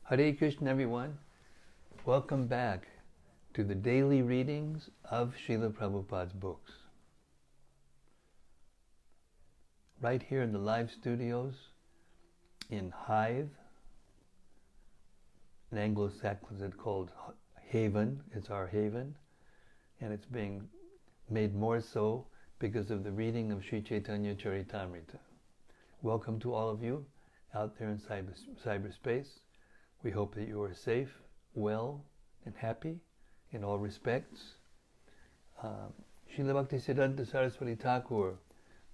Hare Krishna, everyone. Welcome back to the daily readings of Srila Prabhupada's books. Right here in the live studios in Hive, in Anglo-Saxons it's called Haven, it's our haven, and it's being made more so because of the reading of Sri Caitanya-caritämrta. Welcome to all of you out there in cyberspace. We hope that you are safe, well, and happy in all respects. Srila Bhaktisiddhanta Saraswati Thakur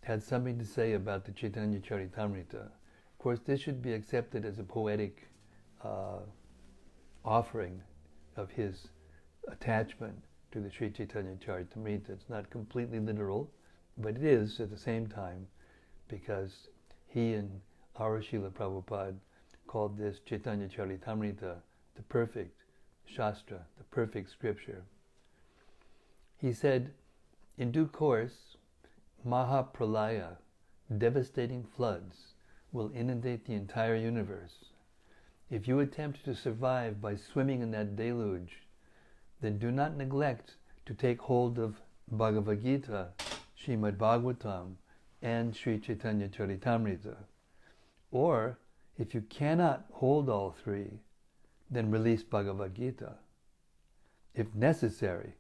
had something to say about the Caitanya-caritämrta. Of course, this should be accepted as a poetic offering of his attachment to the Sri Caitanya-caritämrta. It's not completely literal, but it is at the same time, because he and our Srila Prabhupada called this Caitanya-caritämrta the perfect Shastra, the perfect scripture. He said, in due course, Mahapralaya, devastating floods, will inundate the entire universe. If you attempt to survive by swimming in that deluge, then do not neglect to take hold of Bhagavad Gita, Srimad Bhagavatam, and Sri Caitanya-caritämrta. Or, if you cannot hold all three, then release Bhagavad Gita. If necessary,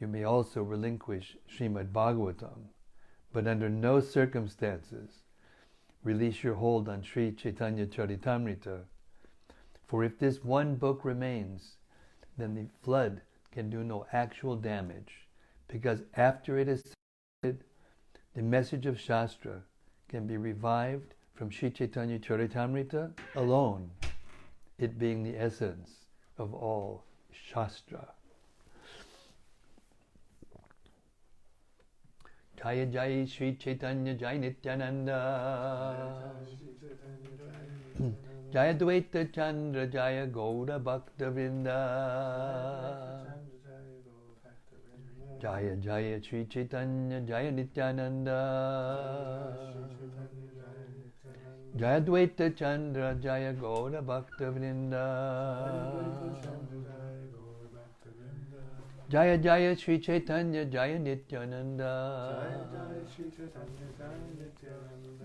you may also relinquish Srimad Bhagavatam, but under no circumstances release your hold on Sri Caitanya-caritämrta. For if this one book remains, then the flood can do no actual damage, because after it is said, the message of Shastra can be revived from Sri Caitanya-caritämrta alone, it being the essence of all Shastra. Jaya Jaya Sri Chaitanya Jaya Nityananda Jaya Dvaita Chandra Jaya Gaura Bhakta Vrinda Jaya Jaya Sri Chaitanya Jaya Nityananda Jaya Dvaita Chandra Jaya Gaura Bhakta Vrinda Jaya Jaya Sri Chaitanya Jaya Nityananda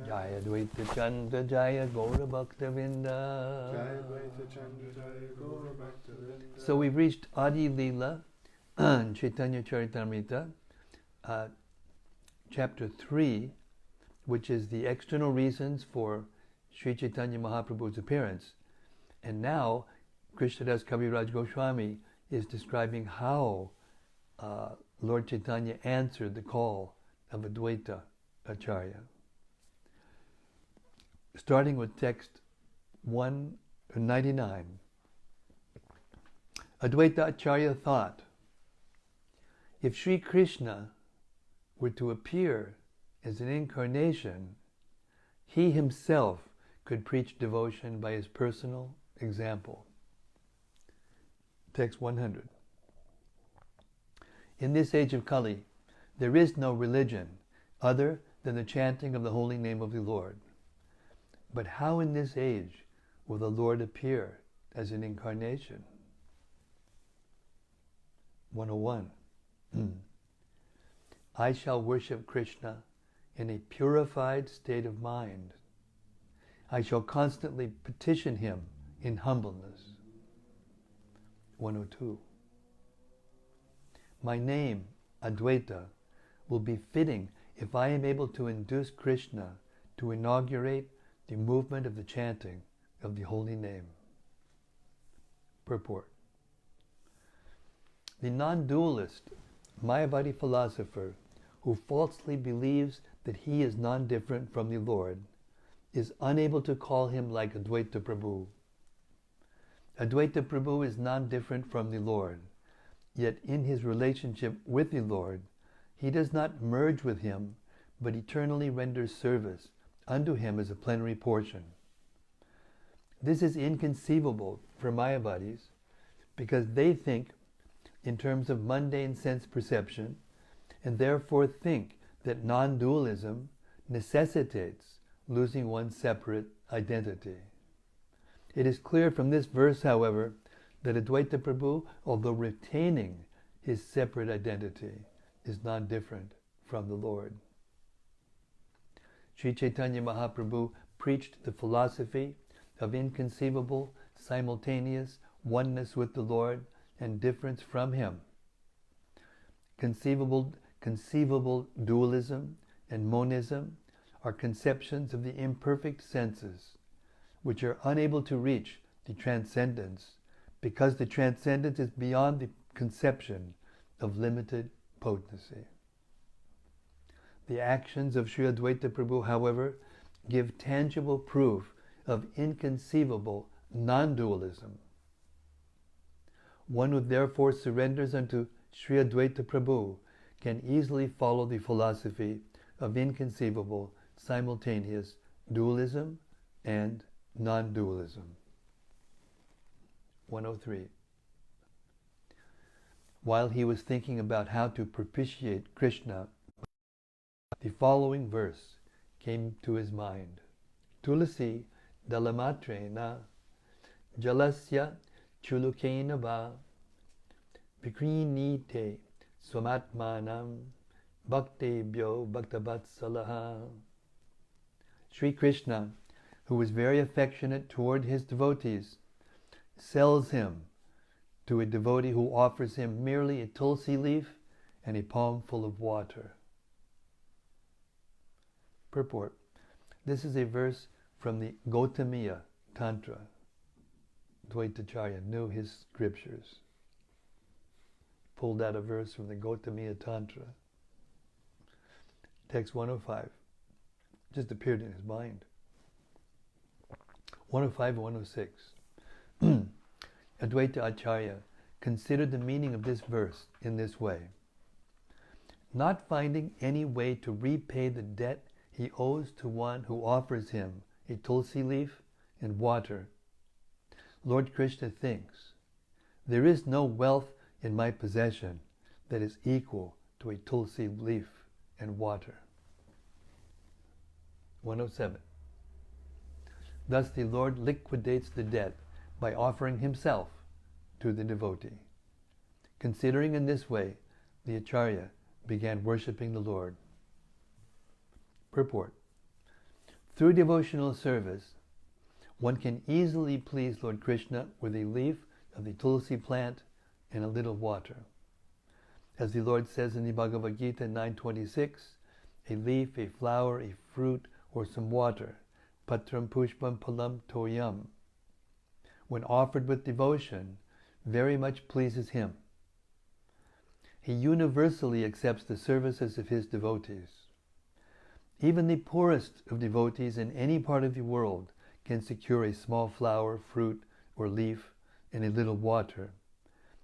Jaya Dvaita Chandra Jaya Gaura Bhakta Vrinda. So we've reached Ädi-lilä, Caitanya-caritämrta, chapter 3, which is the external reasons for Sri Chaitanya Mahaprabhu's appearance. And now, Krishnadas Kaviraj Goswami is describing how Lord Chaitanya answered the call of Advaita Acharya. Starting with text 199. Advaita Acharya thought, if Sri Krishna were to appear as an incarnation, he himself could preach devotion by his personal example. Text 100. In this age of Kali, there is no religion other than the chanting of the holy name of the Lord. But how in this age will the Lord appear as an incarnation? 101. I shall worship Krishna in a purified state of mind. I shall constantly petition him in humbleness. 102. My name, Advaita, will be fitting if I am able to induce Krishna to inaugurate the movement of the chanting of the holy name. Purport. The non-dualist, Mayavadi philosopher who falsely believes that he is non-different from the Lord is unable to call him like Advaita Prabhu. Advaita Prabhu is non-different from the Lord, yet in his relationship with the Lord, he does not merge with him, but eternally renders service unto him as a plenary portion. This is inconceivable for Mayavadis, because they think in terms of mundane sense perception, and therefore think that non-dualism necessitates losing one's separate identity. It is clear from this verse, however, that Advaita Prabhu, although retaining his separate identity, is not different from the Lord. Sri Chaitanya Mahaprabhu preached the philosophy of inconceivable, simultaneous oneness with the Lord and difference from Him. Conceivable dualism and monism are conceptions of the imperfect senses, which are unable to reach the transcendence, because the transcendence is beyond the conception of limited potency. The actions of Sri Advaita Prabhu, however, give tangible proof of inconceivable non-dualism. One who therefore surrenders unto Sri Advaita Prabhu can easily follow the philosophy of inconceivable, simultaneous dualism and non-dualism. 103. While he was thinking about how to propitiate Krishna, the following verse came to his mind. Tulasi dalamatrena jalasya chulukena va vikrinite swamatmanam bhaktebhyo bhaktavatsalaha. Sri Krishna, who was very affectionate toward his devotees, sells him to a devotee who offers him merely a tulsi leaf and a palmful of water. Purport. This is a verse from the Gautamiya Tantra. Dvaitacharya knew his scriptures. Pulled out a verse from the Gautamiya Tantra. Text 105. Just appeared in his mind. 105 and 106. Advaita Acharya considered the meaning of this verse in this way. Not finding any way to repay the debt he owes to one who offers him a tulsi leaf and water, Lord Krishna thinks, there is no wealth in my possession that is equal to a tulsi leaf and water. 107. Thus the Lord liquidates the debt by offering himself to the devotee. Considering in this way, the Acharya began worshipping the Lord. Purport. Through devotional service, one can easily please Lord Krishna with a leaf of the tulsi plant and a little water. As the Lord says in the Bhagavad Gita 9:26, a leaf, a flower, a fruit, or some water, patram pushpam palam toyam, when offered with devotion, very much pleases him. He universally accepts the services of his devotees. Even the poorest of devotees in any part of the world can secure a small flower, fruit, or leaf, and a little water.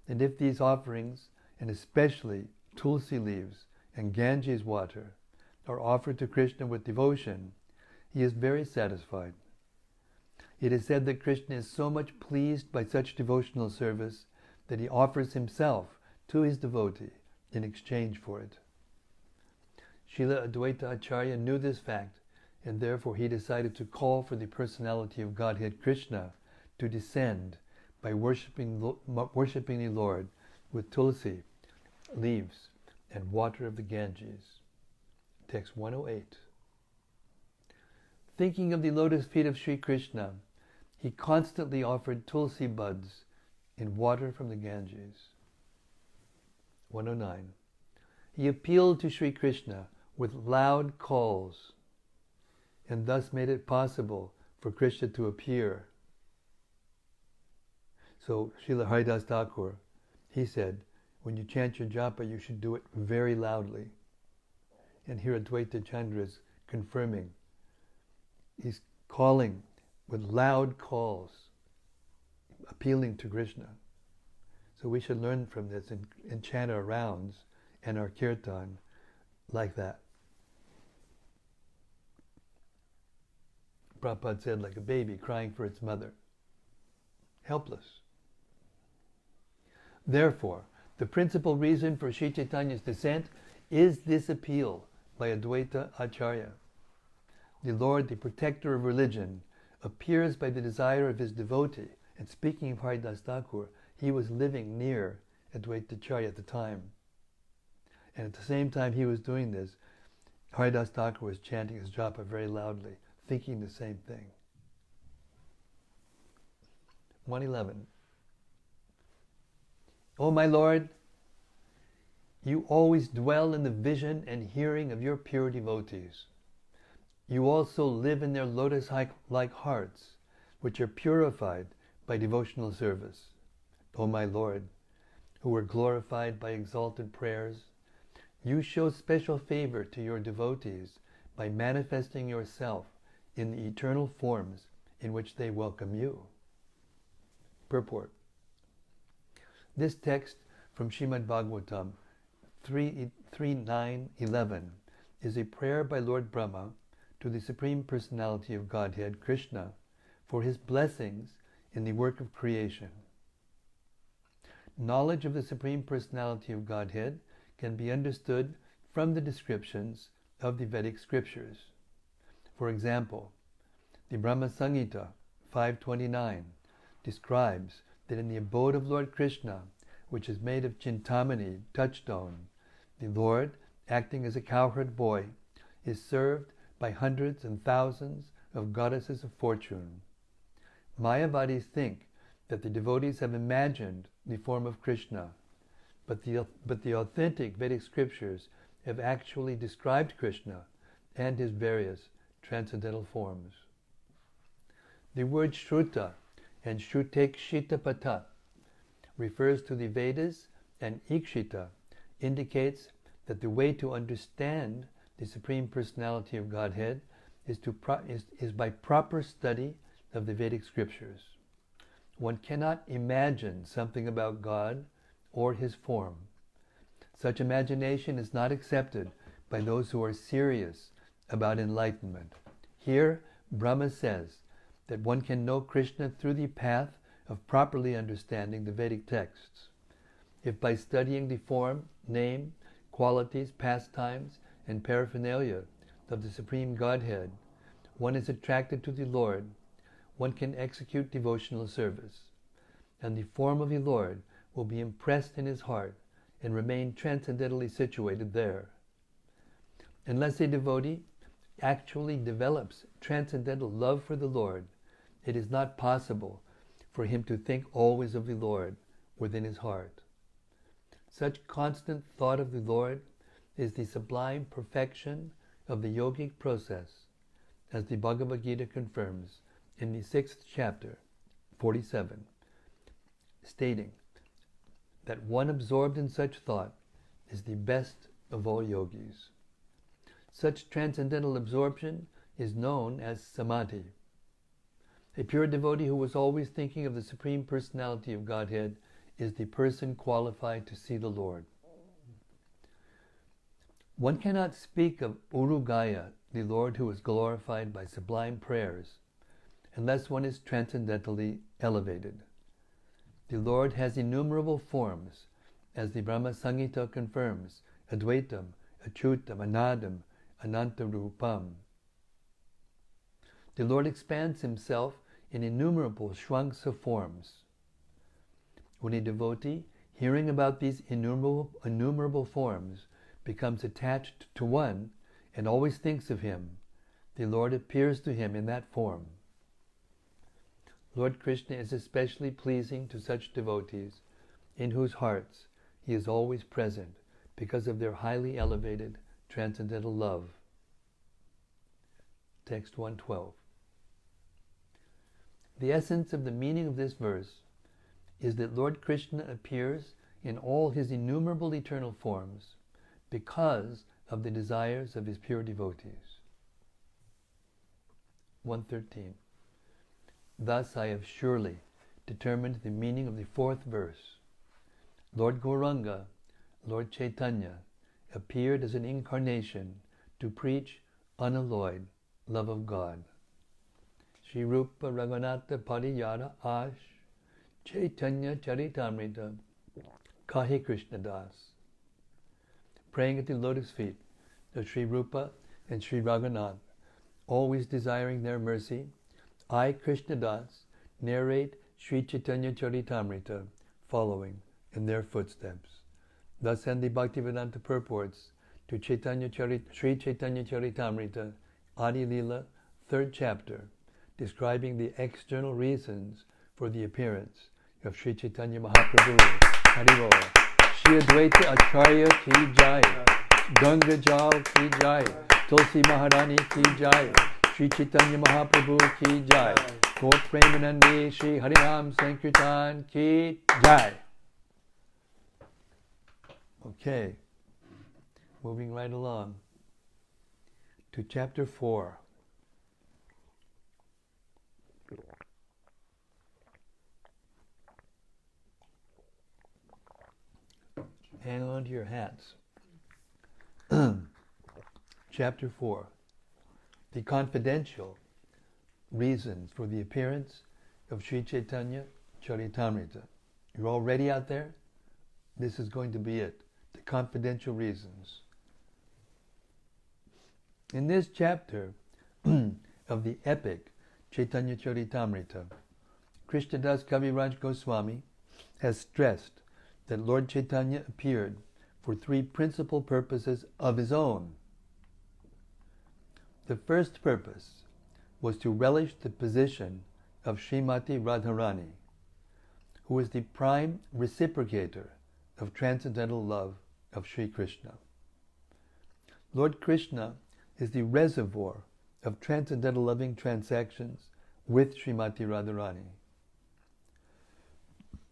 And if these offerings, and especially tulsi leaves and Ganges water, are offered to Krishna with devotion, he is very satisfied. It is said that Krishna is so much pleased by such devotional service that he offers himself to his devotee in exchange for it. Srila Advaita Acharya knew this fact, and therefore he decided to call for the personality of Godhead Krishna to descend by worshipping the Lord with tulsi, leaves, and water of the Ganges. Text 108. Thinking of the lotus feet of Sri Krishna, he constantly offered tulsi buds in water from the Ganges. 109. He appealed to Sri Krishna with loud calls, and thus made it possible for Krishna to appear. So Srila Haridas Thakur, he said, when you chant your japa, you should do it very loudly. And here Advaita Chandra is confirming. He's calling with loud calls, appealing to Krishna. So we should learn from this and chant our rounds and our kirtan like that. Prabhupada said, like a baby crying for its mother. Helpless. Therefore, the principal reason for Sri Chaitanya's descent is this appeal by Advaita Acharya. The Lord, the protector of religion, appears by the desire of his devotee. And speaking of Haridas Thakur, he was living near Advaitacharya at the time. And at the same time he was doing this, Haridas Thakur was chanting his japa very loudly, thinking the same thing. 111. O my Lord, you always dwell in the vision and hearing of your pure devotees. You also live in their lotus-like hearts, which are purified by devotional service. O my Lord, who were glorified by exalted prayers, you show special favor to your devotees by manifesting yourself in the eternal forms in which they welcome you. Purport. This text from Srimad Bhagavatam 3.9.11 is a prayer by Lord Brahma to the Supreme Personality of Godhead, Krishna, for his blessings in the work of creation. Knowledge of the Supreme Personality of Godhead can be understood from the descriptions of the Vedic scriptures. For example, the Brahma Samhita 5.29 describes that in the abode of Lord Krishna, which is made of Chintamani, touchstone, the Lord, acting as a cowherd boy, is served by hundreds and thousands of goddesses of fortune. Mayavadis think that the devotees have imagined the form of Krishna, but the authentic Vedic scriptures have actually described Krishna and his various transcendental forms. The word Shruta and Shrutekshitapata refers to the Vedas, and Ikshita indicates that the way to understand the Supreme Personality of Godhead is by proper study of the Vedic scriptures. One cannot imagine something about God or his form. Such imagination is not accepted by those who are serious about enlightenment. Here, Brahma says that one can know Krishna through the path of properly understanding the Vedic texts. If by studying the form, name, qualities, pastimes, and paraphernalia of the Supreme Godhead, one is attracted to the Lord, one can execute devotional service, and the form of the Lord will be impressed in his heart and remain transcendently situated there. Unless a devotee actually develops transcendental love for the Lord, it is not possible for him to think always of the Lord within his heart. Such constant thought of the Lord is the sublime perfection of the yogic process, as the Bhagavad Gita confirms in the 6th chapter, 47, stating that one absorbed in such thought is the best of all yogis. Such transcendental absorption is known as samadhi. A pure devotee who was always thinking of the Supreme Personality of Godhead is the person qualified to see the Lord. One cannot speak of Urugaya, the Lord who is glorified by sublime prayers, unless one is transcendentally elevated. The Lord has innumerable forms, as the Brahma Samhita confirms, Advaitam, Achyutam, Anadam, Anantarupam. The Lord expands himself in innumerable shranks forms. When a devotee, hearing about these innumerable forms, becomes attached to one and always thinks of him, the Lord appears to him in that form. Lord Krishna is especially pleasing to such devotees in whose hearts he is always present because of their highly elevated transcendental love. Text 112. The essence of the meaning of this verse is that Lord Krishna appears in all his innumerable eternal forms because of the desires of his pure devotees. 113. Thus I have surely determined the meaning of the 4th verse. Lord Gauranga, Lord Chaitanya, appeared as an incarnation to preach unalloyed love of God. Shri Rupa Raghunatha Pariyara Ash Caitanya-caritämrta Kahi Krishna Das. Praying at the lotus feet of Shri Rupa and Shri Raghunath, always desiring their mercy, I, Krishnadas, narrate Sri Caitanya-caritämrta following in their footsteps. Thus end the Bhaktivedanta purports to Sri Caitanya-caritämrta, Ädi-lilä, 3rd chapter, describing the external reasons for the appearance of Sri Chaitanya Mahaprabhu. Haribol. Shri Advaita Acharya ki jai. Ganga Jal ki jai. Tulsi Maharani ki jai. Sri Chaitanya Mahaprabhu ki jai. Gaur Premanande Shri Harinam Sankirtan ki jai. Okay, moving right along to chapter 4. Hang on to your hats. Chapter 4. The confidential reasons for the appearance of Sri Caitanya-caritämrta. You're all ready out there? This is going to be it. The confidential reasons. In this chapter of the epic Caitanya-caritämrta, Krishnadas Kaviraj Goswami has stressed that Lord Chaitanya appeared for 3 principal purposes of his own. The first purpose was to relish the position of Srimati Radharani, who is the prime reciprocator of transcendental love of Sri Krishna. Lord Krishna is the reservoir of transcendental loving transactions with Srimati Radharani.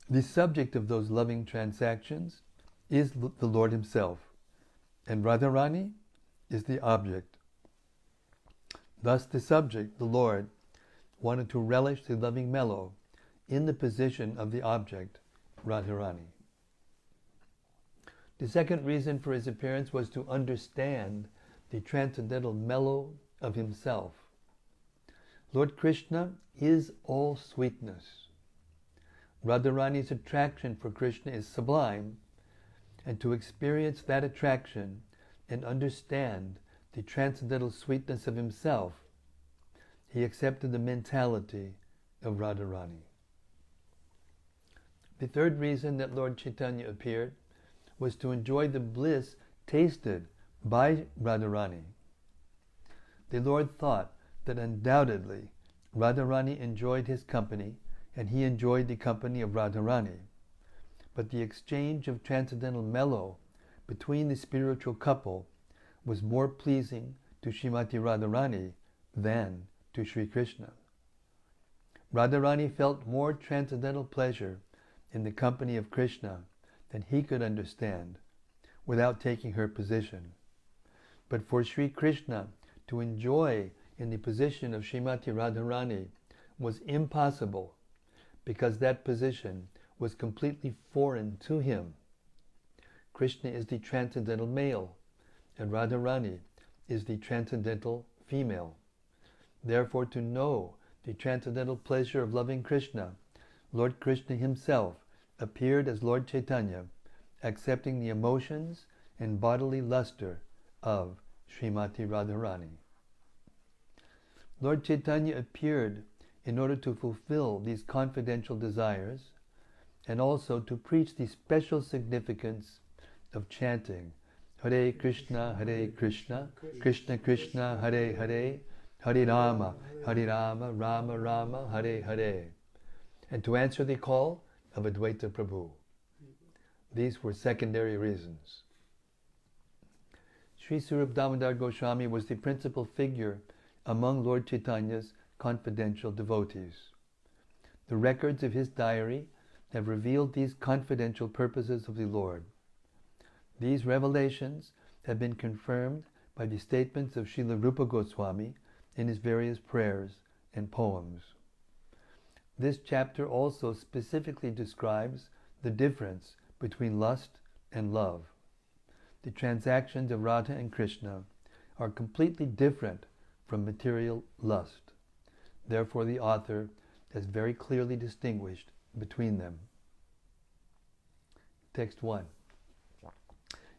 The subject of those loving transactions is the Lord himself, and Radharani is the object. Thus the subject, the Lord, wanted to relish the loving mellow in the position of the object, Radharani. The second reason for his appearance was to understand the transcendental mellow of himself. Lord Krishna is all sweetness. Radharani's attraction for Krishna is sublime, and to experience that attraction and understand the transcendental sweetness of himself, he accepted the mentality of Radharani. The third reason that Lord Chaitanya appeared was to enjoy the bliss tasted by Radharani. The Lord thought that undoubtedly Radharani enjoyed his company and he enjoyed the company of Radharani. But the exchange of transcendental mellow between the spiritual couple was more pleasing to Srimati Radharani than to Sri Krishna. Radharani felt more transcendental pleasure in the company of Krishna than he could understand without taking her position. But for Sri Krishna to enjoy in the position of Srimati Radharani was impossible, because that position was completely foreign to him. Krishna is the transcendental male, and Radharani is the transcendental female. Therefore, to know the transcendental pleasure of loving Krishna, Lord Krishna himself appeared as Lord Chaitanya, accepting the emotions and bodily luster of Srimati Radharani. Lord Chaitanya appeared in order to fulfill these confidential desires and also to preach the special significance of chanting Hare Krishna, Krishna Krishna, Hare Hare, Hare Rama, Rama Rama, Hare Hare, and to answer the call of Advaita Prabhu. These were secondary reasons. Sri Swarup Damodar Goswami was the principal figure among Lord Chaitanya's confidential devotees. The records of his diary have revealed these confidential purposes of the Lord. These revelations have been confirmed by the statements of Srila Rupa Goswami in his various prayers and poems. This chapter also specifically describes the difference between lust and love. The transactions of Radha and Krishna are completely different from material lust. Therefore, the author has very clearly distinguished between them. Text 1.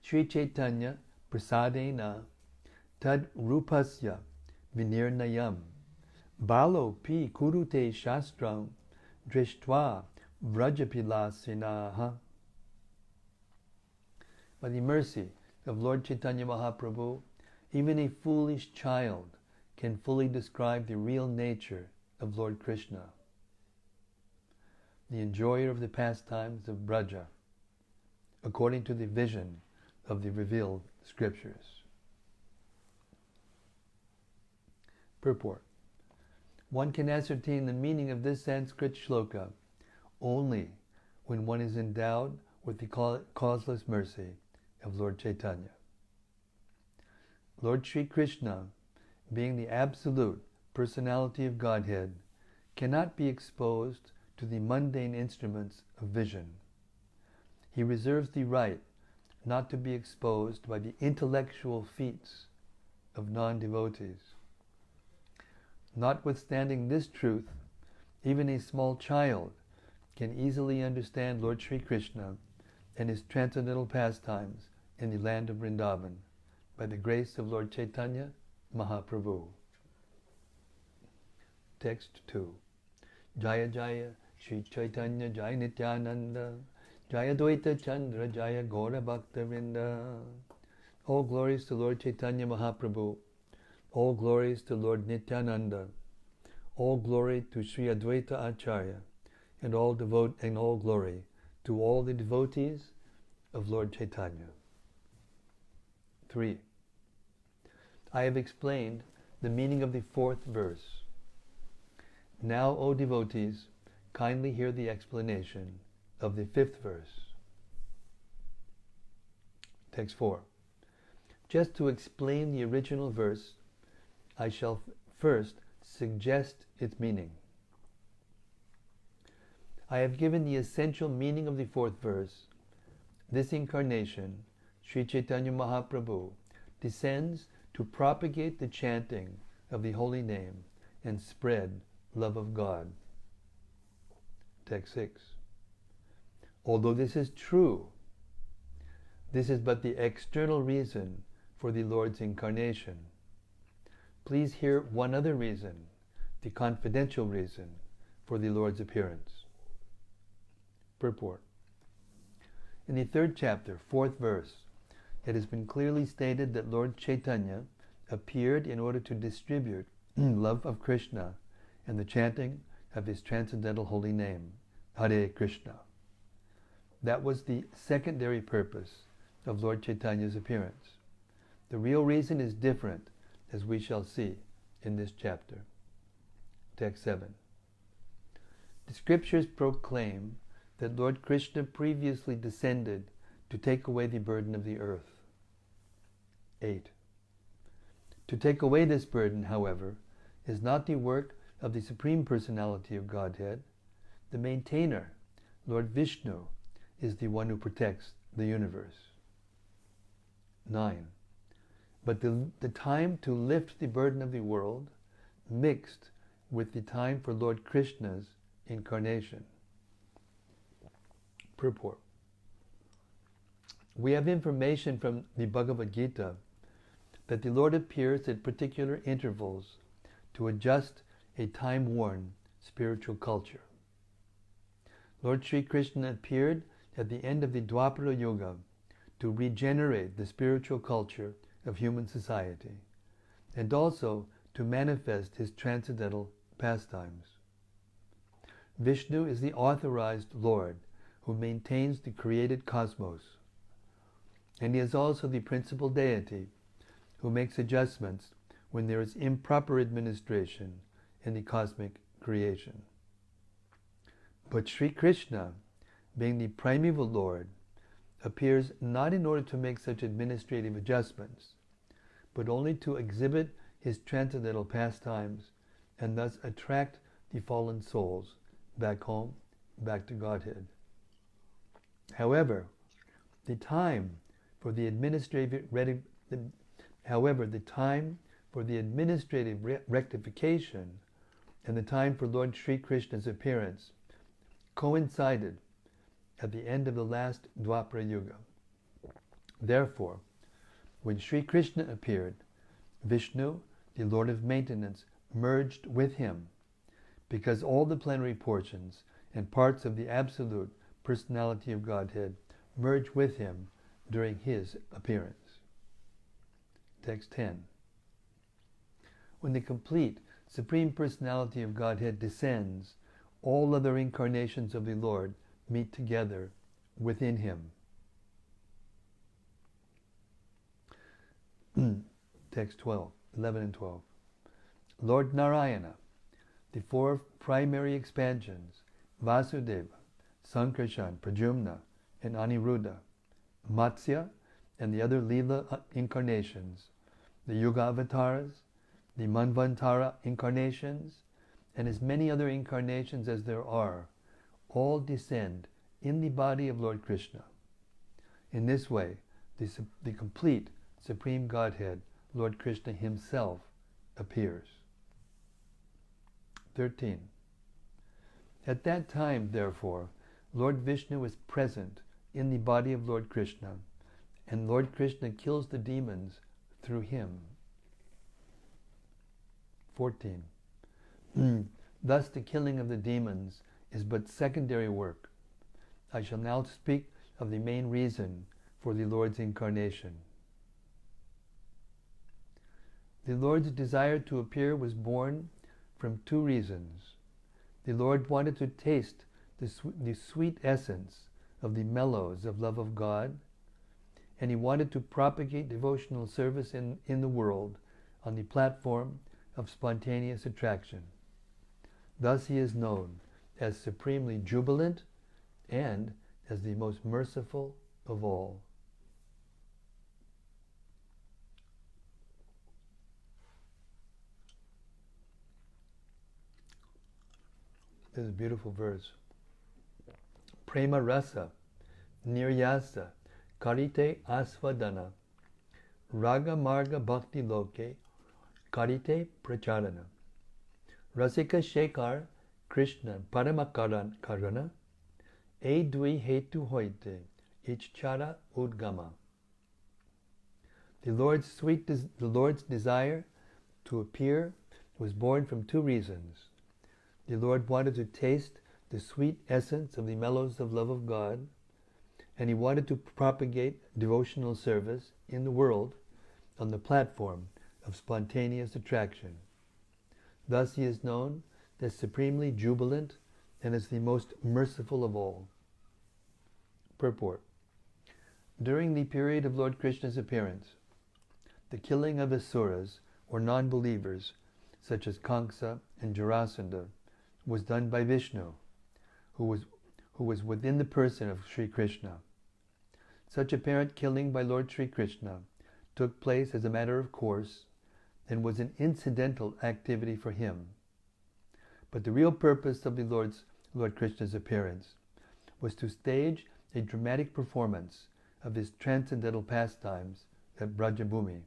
Sri Chaitanya prasadena tad rupasya vinirnayam Balo pi kurute shastram drishtva vrajapilasinaha. By the mercy of Lord Chaitanya Mahaprabhu, even a foolish child can fully describe the real nature of Lord Krishna, the enjoyer of the pastimes of Braja, according to the vision of the revealed scriptures. Purport. One can ascertain the meaning of this Sanskrit shloka only when one is endowed with the causeless mercy of Lord Chaitanya. Lord Sri Krishna, being the absolute personality of Godhead, cannot be exposed to the mundane instruments of vision. He reserves the right not to be exposed by the intellectual feats of non-devotees. Notwithstanding this truth, even a small child can easily understand Lord Sri Krishna and his transcendental pastimes in the land of Vrindavan by the grace of Lord Chaitanya Mahaprabhu. Text 2. Jaya Jaya Shri Chaitanya Jaya Nityananda Jaya Dvaita Chandra Jaya Gaura Bhakta Vrinda. All glories to Lord Chaitanya Mahaprabhu. All glories to Lord Nityananda. All glory to Sri Advaita Acharya. And all glory to all the devotees of Lord Chaitanya. 3. I have explained the meaning of the 4th verse. Now, O devotees, kindly hear the explanation of the 5th verse. Text 4. Just to explain the original verse, I shall first suggest its meaning. I have given the essential meaning of the 4th verse. This incarnation, Sri Chaitanya Mahaprabhu, descends to propagate the chanting of the holy name and spread love of God. Text 6. Although this is true, this is but the external reason for the Lord's incarnation. Please hear one other reason, the confidential reason for the Lord's appearance. Purport. In the 3rd chapter, 4th verse, it has been clearly stated that Lord Chaitanya appeared in order to distribute love of Krishna and the chanting of his transcendental holy name, Hare Krishna. That was the secondary purpose of Lord Chaitanya's appearance. The real reason is different, as we shall see in this chapter. Text 7. The scriptures proclaim that Lord Krishna previously descended to take away the burden of the earth. 8. To take away this burden, however, is not the work of the Supreme Personality of Godhead. The maintainer, Lord Vishnu, is the one who protects the universe. 9. But the time to lift the burden of the world mixed with the time for Lord Krishna's incarnation. Purport. We have information from the Bhagavad Gita that the Lord appears at particular intervals to adjust a time-worn spiritual culture. Lord Sri Krishna appeared at the end of the Dwapara Yuga to regenerate the spiritual culture of human society and also to manifest his transcendental pastimes. Vishnu is the authorized Lord who maintains the created cosmos, and he is also the principal deity who makes adjustments when there is improper administration in the cosmic creation. But Sri Krishna, being the primeval Lord, appears not in order to make such administrative adjustments, but only to exhibit his transcendental pastimes and thus attract the fallen souls back home, back to Godhead. However, the time for the administrative rectification and the time for Lord Sri Krishna's appearance coincided at the end of the last Dwapara Yuga. Therefore, when Sri Krishna appeared, Vishnu, the Lord of Maintenance, merged with him, because all the plenary portions and parts of the absolute personality of Godhead merge with him during his appearance. Text 10. When the complete Supreme Personality of Godhead descends, all other incarnations of the Lord meet together within him. Text 12, 11 and 12. Lord Narayana, the four primary expansions, Vasudeva, Sankarshan, Pradyumna, and Aniruddha, Matsya, and the other Lila incarnations, the Yuga avatars, the Manvantara incarnations, and as many other incarnations as there are, all descend in the body of Lord Krishna. In this way, the complete Supreme Godhead, Lord Krishna himself, appears. 13. At that time, therefore, Lord Vishnu is present in the body of Lord Krishna, and Lord Krishna kills the demons through him. 14. Thus the killing of the demons is but secondary work. I shall now speak of the main reason for the Lord's incarnation. The Lord's desire to appear was born from two reasons. The Lord wanted to taste the sweet essence of the mellows of love of God, and he wanted to propagate devotional service in the world on the platform of spontaneous attraction. Thus he is known as supremely jubilant and as the most merciful of all. This is a beautiful verse. Prema rasa, niryasa, karite asvadana, raga marga bhakti loke, karite pracharana. Rasika Shekhar Krishna Paramakarana E Dvi Hetu Hoite Ichchara Udgama. The Lord's desire to appear was born from two reasons. The Lord wanted to taste the sweet essence of the mellows of love of God, and he wanted to propagate devotional service in the world on the platform of spontaneous attraction. Thus he is known as supremely jubilant and as the most merciful of all. Purport. During the period of Lord Krishna's appearance, the killing of asuras, or non-believers, such as Kamsa and Jarasandha, was done by Vishnu, who was within the person of Sri Krishna. Such apparent killing by Lord Sri Krishna took place as a matter of course and was an incidental activity for him. But the real purpose of the Lord Krishna's appearance was to stage a dramatic performance of his transcendental pastimes at Brajabhumi,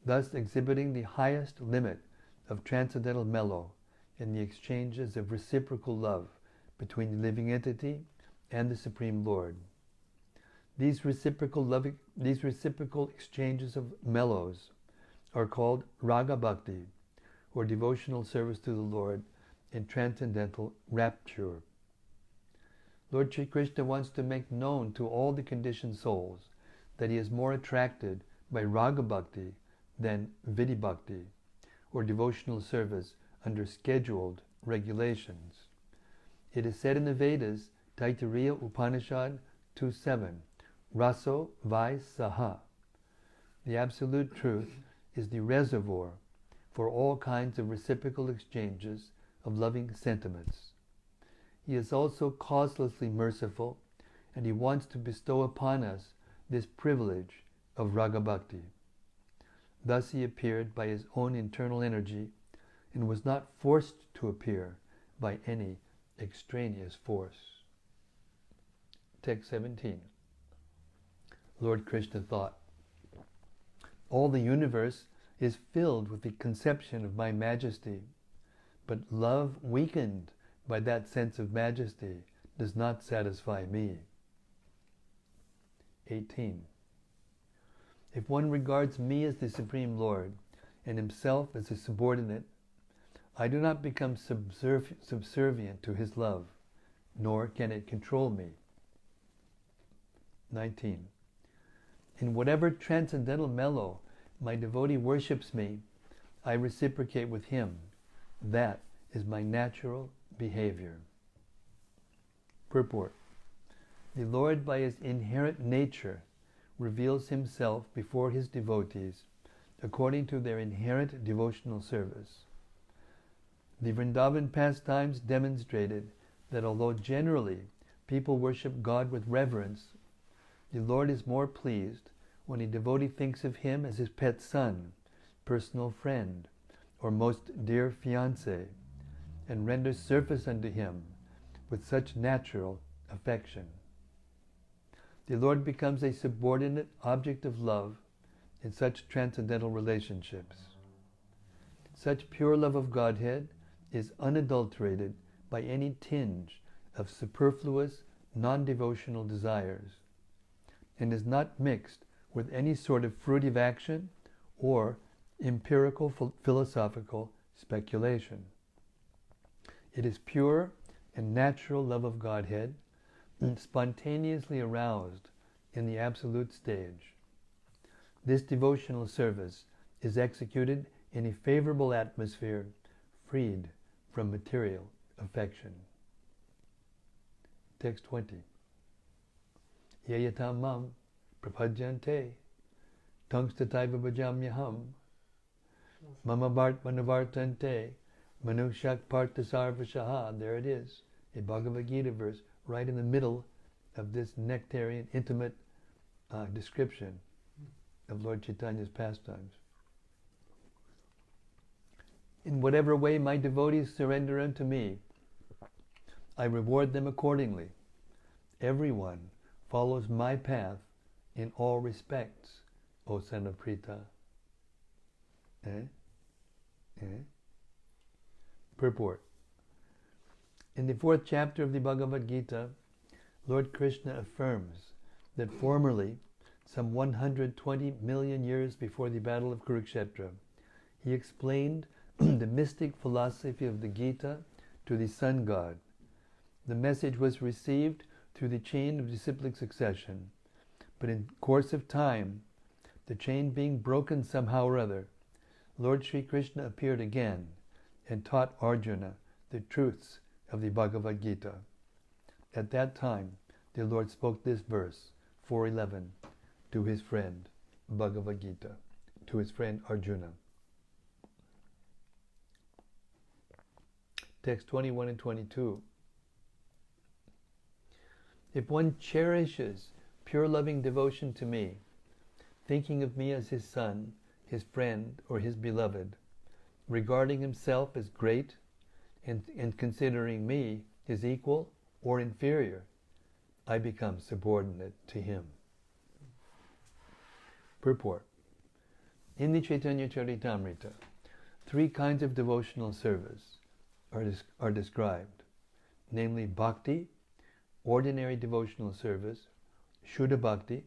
thus exhibiting the highest limit of transcendental mellow in the exchanges of reciprocal love between the living entity and the Supreme Lord. These reciprocal exchanges of mellows are called raga bhakti, or devotional service to the Lord in transcendental rapture. Lord Sri Krishna wants to make known to all the conditioned souls that he is more attracted by raga bhakti than vidhi bhakti, or devotional service under scheduled regulations. It is said in the Vedas, Taittiriya Upanishad 2.7, Raso Vai Saha. The absolute truth is the reservoir for all kinds of reciprocal exchanges of loving sentiments. He is also causelessly merciful, and he wants to bestow upon us this privilege of raga bhakti. Thus he appeared by his own internal energy and was not forced to appear by any extraneous force. Text 17. Lord Krishna thought, all the universe is filled with the conception of my majesty, but love weakened by that sense of majesty does not satisfy me. 18. If one regards me as the Supreme Lord and himself as a subordinate I do not become subservient to his love, nor can it control me. 19. In whatever transcendental mellow my devotee worships me, I reciprocate with him. That is my natural behavior. Purport. The Lord, by his inherent nature, reveals himself before his devotees according to their inherent devotional service. The Vrindavan pastimes demonstrated that although generally people worship God with reverence, the Lord is more pleased when a devotee thinks of him as his pet son, personal friend, or most dear fiancé, and renders service unto him with such natural affection. The Lord becomes a subordinate object of love in such transcendental relationships. Such pure love of Godhead is unadulterated by any tinge of superfluous, non-devotional desires, and is not mixed with any sort of fruitive action or empirical philosophical speculation. It is pure and natural love of Godhead, spontaneously aroused in the absolute stage. This devotional service is executed in a favorable atmosphere, freed from material affection. Text 20. Yayatam mam prapadyante tangstataiva bhajamyaham mama bhart manavartante manushak partha sarvashaha. There it is, a Bhagavad Gita verse right in the middle of this nectarian, intimate description of Lord Chaitanya's pastimes. In whatever way my devotees surrender unto me, I reward them accordingly. Everyone follows my path in all respects, O son of Prita. Purport. In the 4th chapter of the Bhagavad Gita, Lord Krishna affirms that formerly, some 120 million years before the Battle of Kurukshetra, he explained the mystic philosophy of the Gita to the sun god. The message was received through the chain of disciplic succession, but in course of time, the chain being broken somehow or other, Lord Sri Krishna appeared again and taught Arjuna the truths of the Bhagavad Gita. At that time, the Lord spoke this verse, 4:11, to his friend Bhagavad Gita, to his friend Arjuna. Text 21 and 22. If one cherishes pure loving devotion to me, thinking of me as his son, his friend, or his beloved, regarding himself as great, and considering me his equal or inferior, I become subordinate to him. Purport. In the Caitanya-caritämrta, 3 kinds of devotional service are described, namely bhakti, ordinary devotional service, Shuddha Bhakti,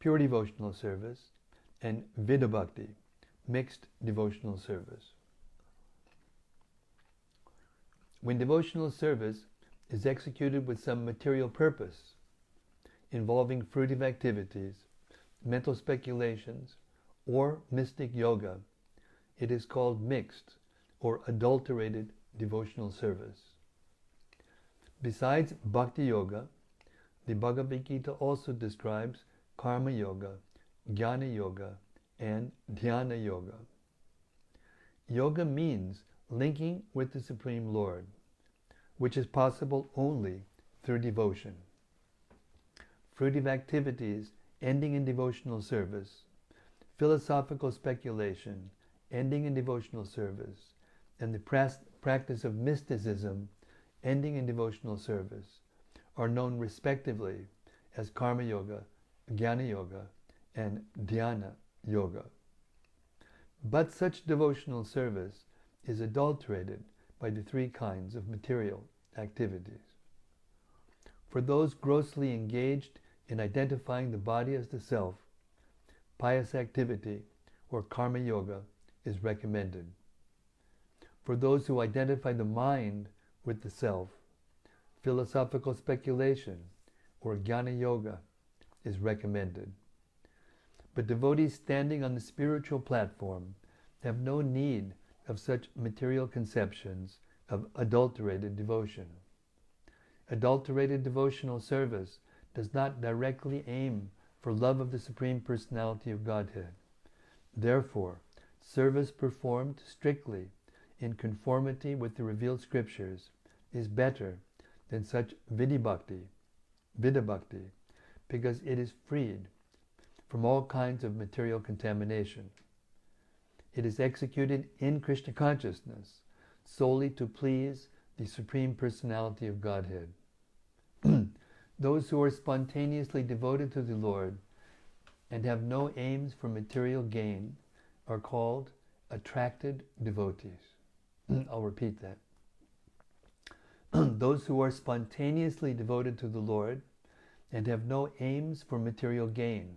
pure devotional service, and Vidha Bhakti, mixed devotional service. When devotional service is executed with some material purpose, involving fruitive activities, mental speculations, or mystic yoga, it is called mixed or adulterated devotional service. Besides Bhakti Yoga, the Bhagavad Gita also describes Karma Yoga, Jnana Yoga, and Dhyana Yoga. Yoga means linking with the Supreme Lord, which is possible only through devotion. Fruitive activities ending in devotional service, philosophical speculation ending in devotional service, and the practice of mysticism ending in devotional service are known respectively as Karma Yoga, Jnana Yoga, and Dhyana Yoga. But such devotional service is adulterated by the 3 kinds of material activities. For those grossly engaged in identifying the body as the self, pious activity or Karma Yoga is recommended. For those who identify the mind with the self, philosophical speculation or jnana yoga is recommended. But devotees standing on the spiritual platform have no need of such material conceptions of adulterated devotion. Adulterated devotional service does not directly aim for love of the Supreme Personality of Godhead. Therefore, service performed strictly in conformity with the revealed scriptures is better than such vidya bhakti, because it is freed from all kinds of material contamination. It is executed in Krishna consciousness solely to please the Supreme Personality of Godhead. Those who are spontaneously devoted to the Lord and have no aims for material gain are called attracted devotees. I'll repeat that. Those who are spontaneously devoted to the Lord and have no aims for material gain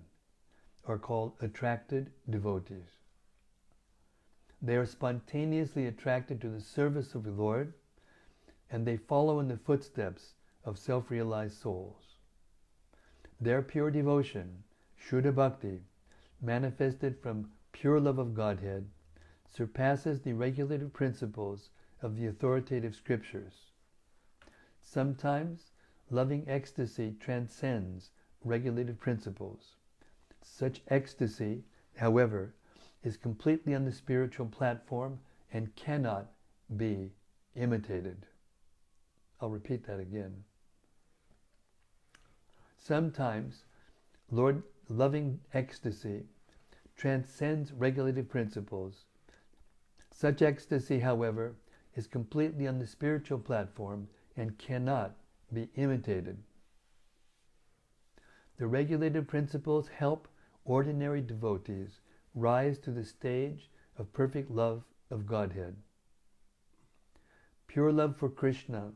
are called attracted devotees. They are spontaneously attracted to the service of the Lord, and they follow in the footsteps of self-realized souls. Their pure devotion, Shuddha Bhakti, manifested from pure love of Godhead, surpasses the regulative principles of the authoritative scriptures. Sometimes loving ecstasy transcends regulative principles. Such ecstasy, however, is completely on the spiritual platform and cannot be imitated. I'll repeat that again. Sometimes loving ecstasy transcends regulative principles. Such ecstasy, however, is completely on the spiritual platform and cannot be imitated. The regulative principles help ordinary devotees rise to the stage of perfect love of Godhead. Pure love for Krishna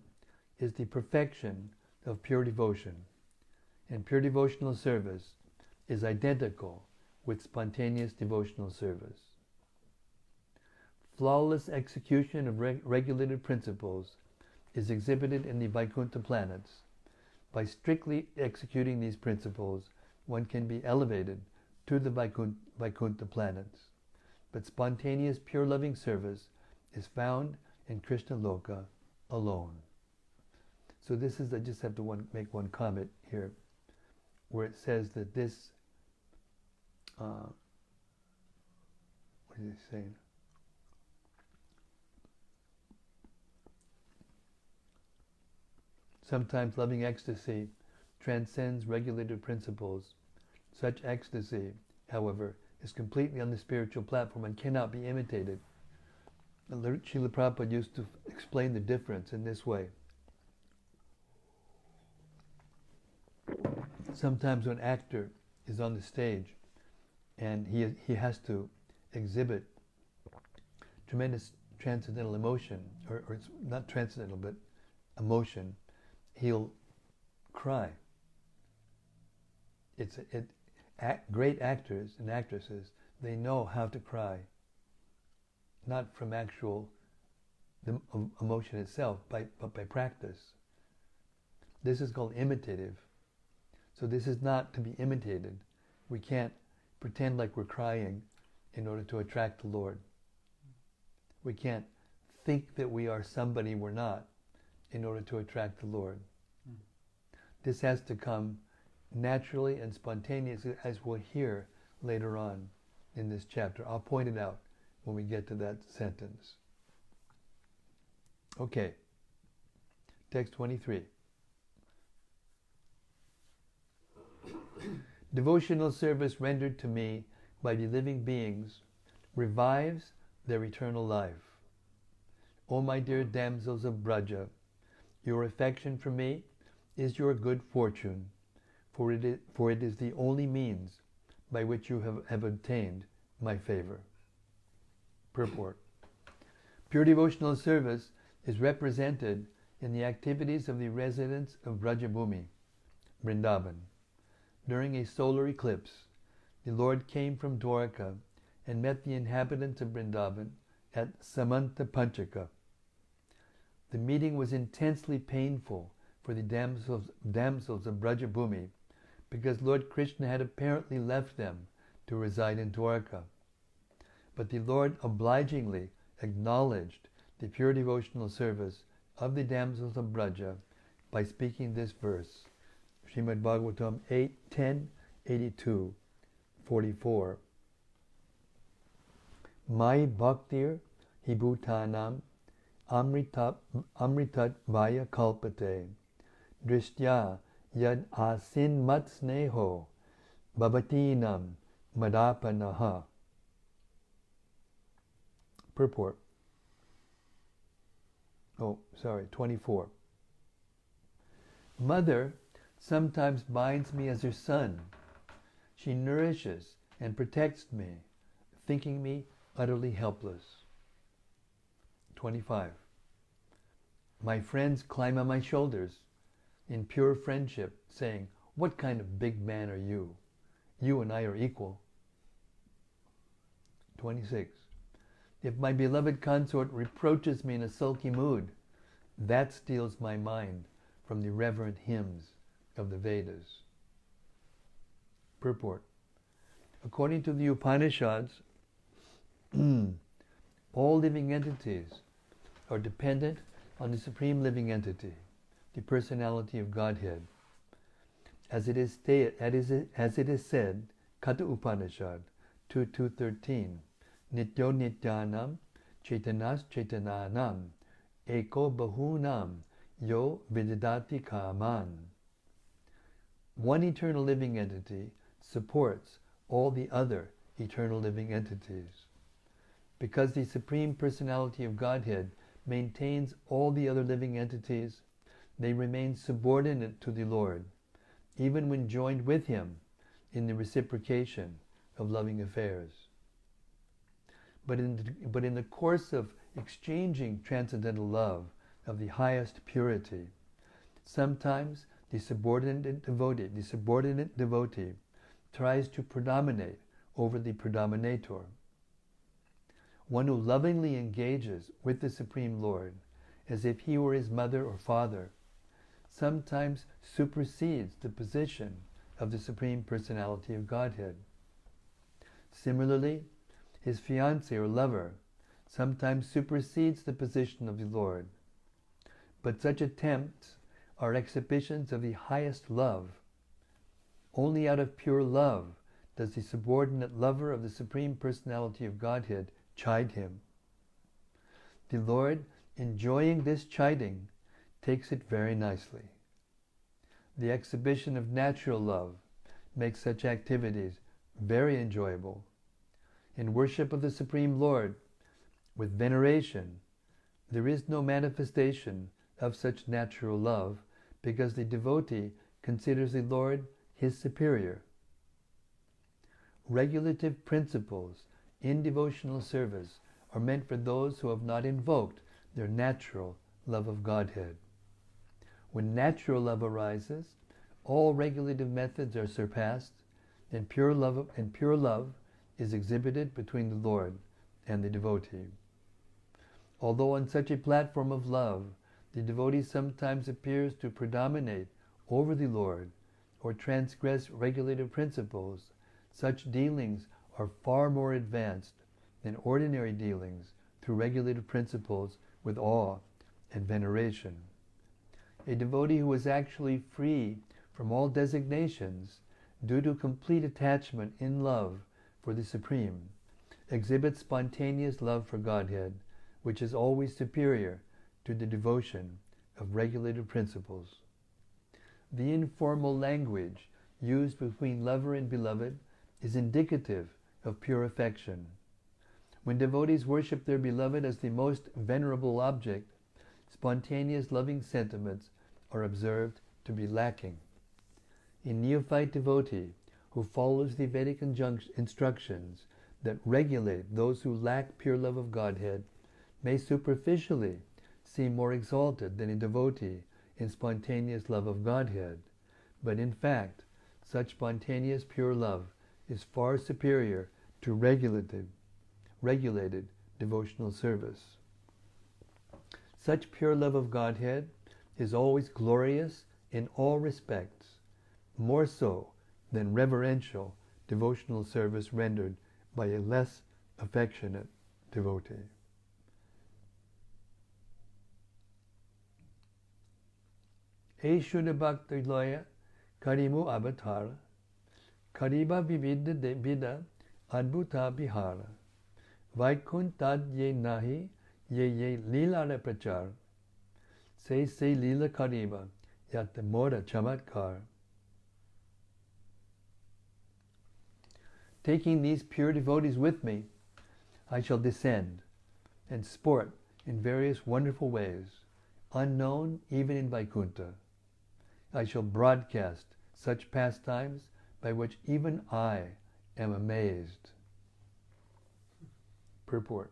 is the perfection of pure devotion, and pure devotional service is identical with spontaneous devotional service. Flawless execution of regulated principles is exhibited in the Vaikuntha planets. By strictly executing these principles, one can be elevated to the Vaikuntha planets. But spontaneous pure loving service is found in Krishna Loka alone. So this is, I just have to make one comment here, where it says that this, what is he saying? Sometimes loving ecstasy transcends regulated principles. Such ecstasy, however, is completely on the spiritual platform and cannot be imitated. Srila Prabhupada used to explain the difference in this way. Sometimes when an actor is on the stage and he has to exhibit tremendous transcendental emotion, or it's not transcendental, but emotion, he'll cry. Great actors and actresses, they know how to cry, not from actual the emotion itself, but by practice. This is called imitative. So this is not to be imitated. We can't pretend like we're crying in order to attract the Lord. We can't think that we are somebody we're not in order to attract the Lord. This has to come naturally and spontaneously, as we'll hear later on in this chapter. I'll point it out when we get to that sentence. Okay, text 23. Devotional service rendered to me by the living beings revives their eternal life. O my dear damsels of Braja, your affection for me is your good fortune, for it is the only means by which you have obtained my favor. Purport. Pure devotional service is represented in the activities of the residents of Brajabhumi, Vrindavan. During a solar eclipse, the Lord came from Dwarka and met the inhabitants of Vrindavan at Samanta Panchaka. The meeting was intensely painful for the damsels of Brajabhumi because Lord Krishna had apparently left them to reside in Dwarka. But the Lord obligingly acknowledged the pure devotional service of the damsels of Braja by speaking this verse, Srimad Bhagavatam 8:10, 82, 44. Mai bhaktir hibhutanam amritat vaya kalpate drishtya yad asin mat sneho bhavatinam madapanaha. Purport. 24. Mother sometimes binds me as her son. She nourishes and protects me, thinking me utterly helpless. 25. My friends climb on my shoulders in pure friendship, saying, "What kind of big man are you? You and I are equal." 26. If my beloved consort reproaches me in a sulky mood, that steals my mind from the reverent hymns of the Vedas. Purport. According to the Upanishads, all living entities are dependent on the Supreme Living Entity, the Personality of Godhead. As it is said, Katha Upanishad 2.2.13, Nityo Nityanam Chaitanas Chaitananam Eko Bahunam Yo Vidadati Kaman. One eternal living entity supports all the other eternal living entities. Because the Supreme Personality of Godhead maintains all the other living entities, they remain subordinate to the Lord, even when joined with Him in the reciprocation of loving affairs. But in the course of exchanging transcendental love of the highest purity, sometimes the subordinate devotee tries to predominate over the predominator. One who lovingly engages with the Supreme Lord as if he were his mother or father sometimes supersedes the position of the Supreme Personality of Godhead. Similarly, his fiancé or lover sometimes supersedes the position of the Lord. But such attempts are exhibitions of the highest love. Only out of pure love does the subordinate lover of the Supreme Personality of Godhead chide him. The Lord, enjoying this chiding, takes it very nicely. The exhibition of natural love makes such activities very enjoyable. In worship of the Supreme Lord, with veneration, there is no manifestation of such natural love because the devotee considers the Lord his superior. Regulative principles in devotional service are meant for those who have not invoked their natural love of Godhead. When natural love arises, all regulative methods are surpassed, and pure love is exhibited between the Lord and the devotee. Although on such a platform of love, the devotee sometimes appears to predominate over the Lord or transgress regulative principles, such dealings are far more advanced than ordinary dealings through regulative principles with awe and veneration. A devotee who is actually free from all designations due to complete attachment in love for the Supreme exhibits spontaneous love for Godhead, which is always superior to the devotion of regulative principles. The informal language used between lover and beloved is indicative of pure affection. When devotees worship their beloved as the most venerable object, spontaneous loving sentiments are observed to be lacking. A neophyte devotee who follows the Vedic instructions that regulate those who lack pure love of Godhead may superficially seem more exalted than a devotee in spontaneous love of Godhead, but in fact, such spontaneous pure love is far superior to regulated devotional service. Such pure love of Godhead is always glorious in all respects, more so than reverential devotional service rendered by a less affectionate devotee. Hey Shuddha Bhakti Loya Karimu Avatara Kariba Vividya Vida Adbhuta Bihara Vaikuntad Ye Nahi Ye Lila Prachar Se Lila Kariba Yat Mora Chamatkar. Taking these pure devotees with me, I shall descend and sport in various wonderful ways, unknown even in Vaikuntha. I shall broadcast such pastimes by which even I am amazed. Purport.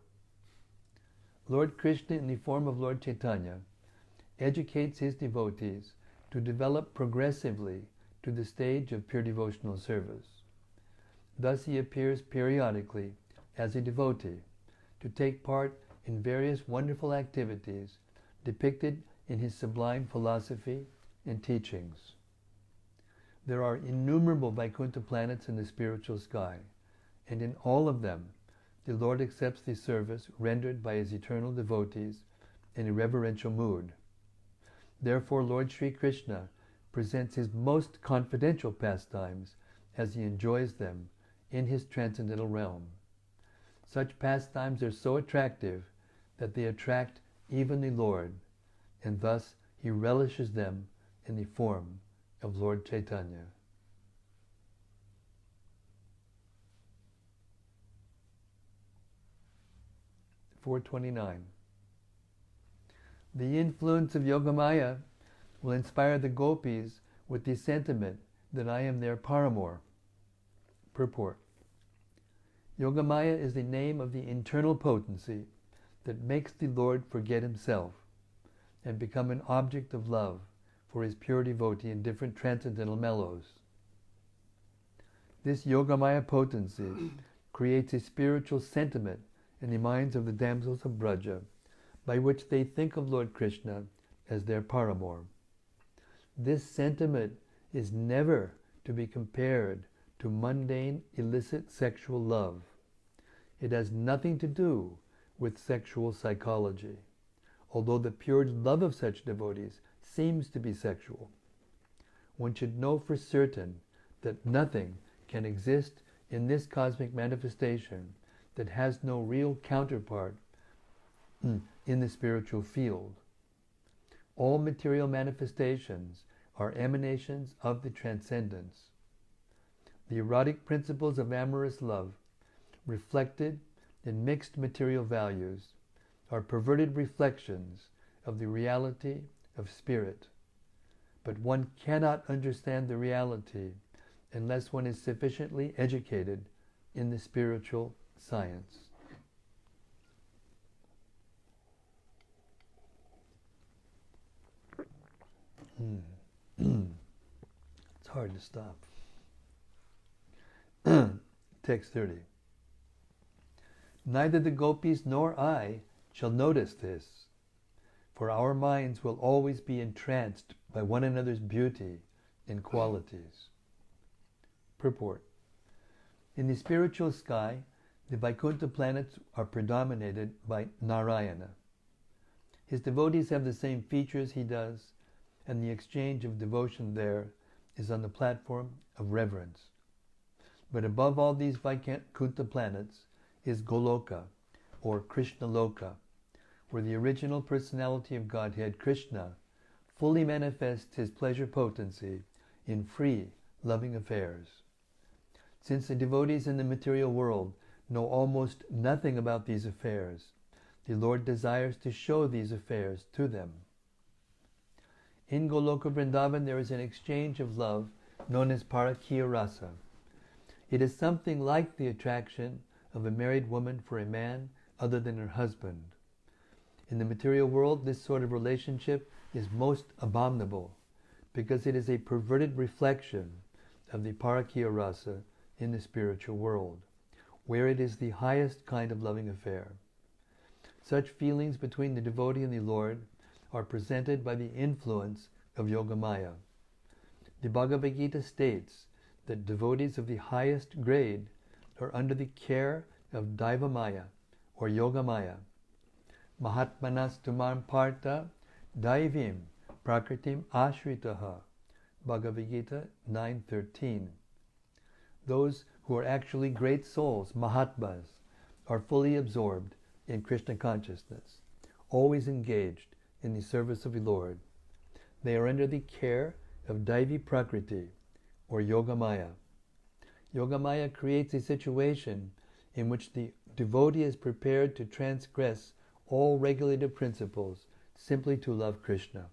Lord Krishna, in the form of Lord Chaitanya, educates his devotees to develop progressively to the stage of pure devotional service. Thus he appears periodically as a devotee to take part in various wonderful activities depicted in his sublime philosophy and teachings. There are innumerable Vaikuntha planets in the spiritual sky, and in all of them the Lord accepts the service rendered by his eternal devotees in a reverential mood. Therefore Lord Sri Krishna presents his most confidential pastimes as he enjoys them in his transcendental realm. Such pastimes are so attractive that they attract even the Lord, and thus he relishes them in the form of Lord Chaitanya. .429. The influence of Yogamaya will inspire the gopis with the sentiment that I am their paramour. Purport. Yogamaya is the name of the internal potency that makes the Lord forget himself and become an object of love for his pure devotee in different transcendental mellows. This Yogamaya potency creates a spiritual sentiment in the minds of the damsels of Braja, by which they think of Lord Krishna as their paramour. This sentiment is never to be compared to mundane, illicit sexual love. It has nothing to do with sexual psychology, although the pure love of such devotees seems to be sexual. One should know for certain that nothing can exist in this cosmic manifestation that has no real counterpart in the spiritual field. All material manifestations are emanations of the transcendence. The erotic principles of amorous love, reflected in mixed material values, are perverted reflections of the reality of spirit. But one cannot understand the reality unless one is sufficiently educated in the spiritual science. It's hard to stop. Text 30. Neither the gopis nor I shall notice this, for our minds will always be entranced by one another's beauty and qualities. Purport. In the spiritual sky, the Vaikuntha planets are predominated by Narayana. His devotees have the same features he does, and the exchange of devotion there is on the platform of reverence. But above all these Vaikuntha planets is Goloka, or Krishna Loka, where the original personality of Godhead, Krishna, fully manifests his pleasure potency in free, loving affairs. Since the devotees in the material world know almost nothing about these affairs, the Lord desires to show these affairs to them. In Goloka Vrindavan there is an exchange of love known as Parakiya Rasa. It is something like the attraction of a married woman for a man other than her husband. In the material world, this sort of relationship is most abominable because it is a perverted reflection of the Parakiya Rasa in the spiritual world, where it is the highest kind of loving affair. Such feelings between the devotee and the Lord are presented by the influence of Yogamaya. The Bhagavad Gita states that devotees of the highest grade are under the care of Daivamaya or Yogamaya. Mahatmanas tumam partha daivim prakritim ashritaha. Bhagavad Gita 9:13. Those who are actually great souls, Mahatmas, are fully absorbed in Krishna consciousness, always engaged in the service of the Lord. They are under the care of Daivi Prakriti, or Yogamaya. Yogamaya creates a situation in which the devotee is prepared to transgress all regulative principles simply to love Krishna.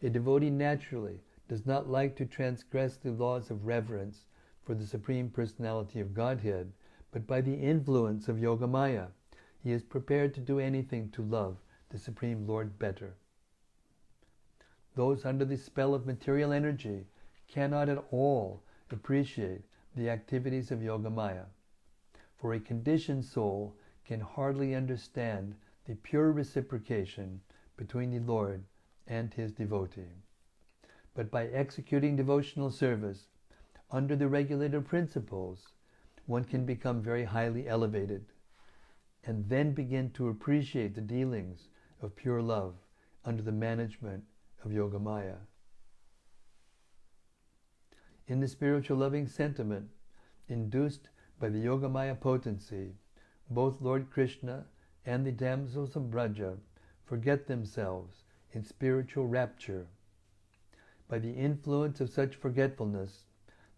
A devotee naturally does not like to transgress the laws of reverence for the Supreme Personality of Godhead, but by the influence of Yogamaya, he is prepared to do anything to love the Supreme Lord better. Those under the spell of material energy cannot at all appreciate the activities of Yogamaya, for a conditioned soul can hardly understand the pure reciprocation between the Lord and his devotee. But by executing devotional service under the regulative principles, one can become very highly elevated and then begin to appreciate the dealings of pure love under the management of Yogamaya. In the spiritual loving sentiment induced by the Yogamaya potency, both Lord Krishna and the damsels of Braja forget themselves in spiritual rapture. By the influence of such forgetfulness,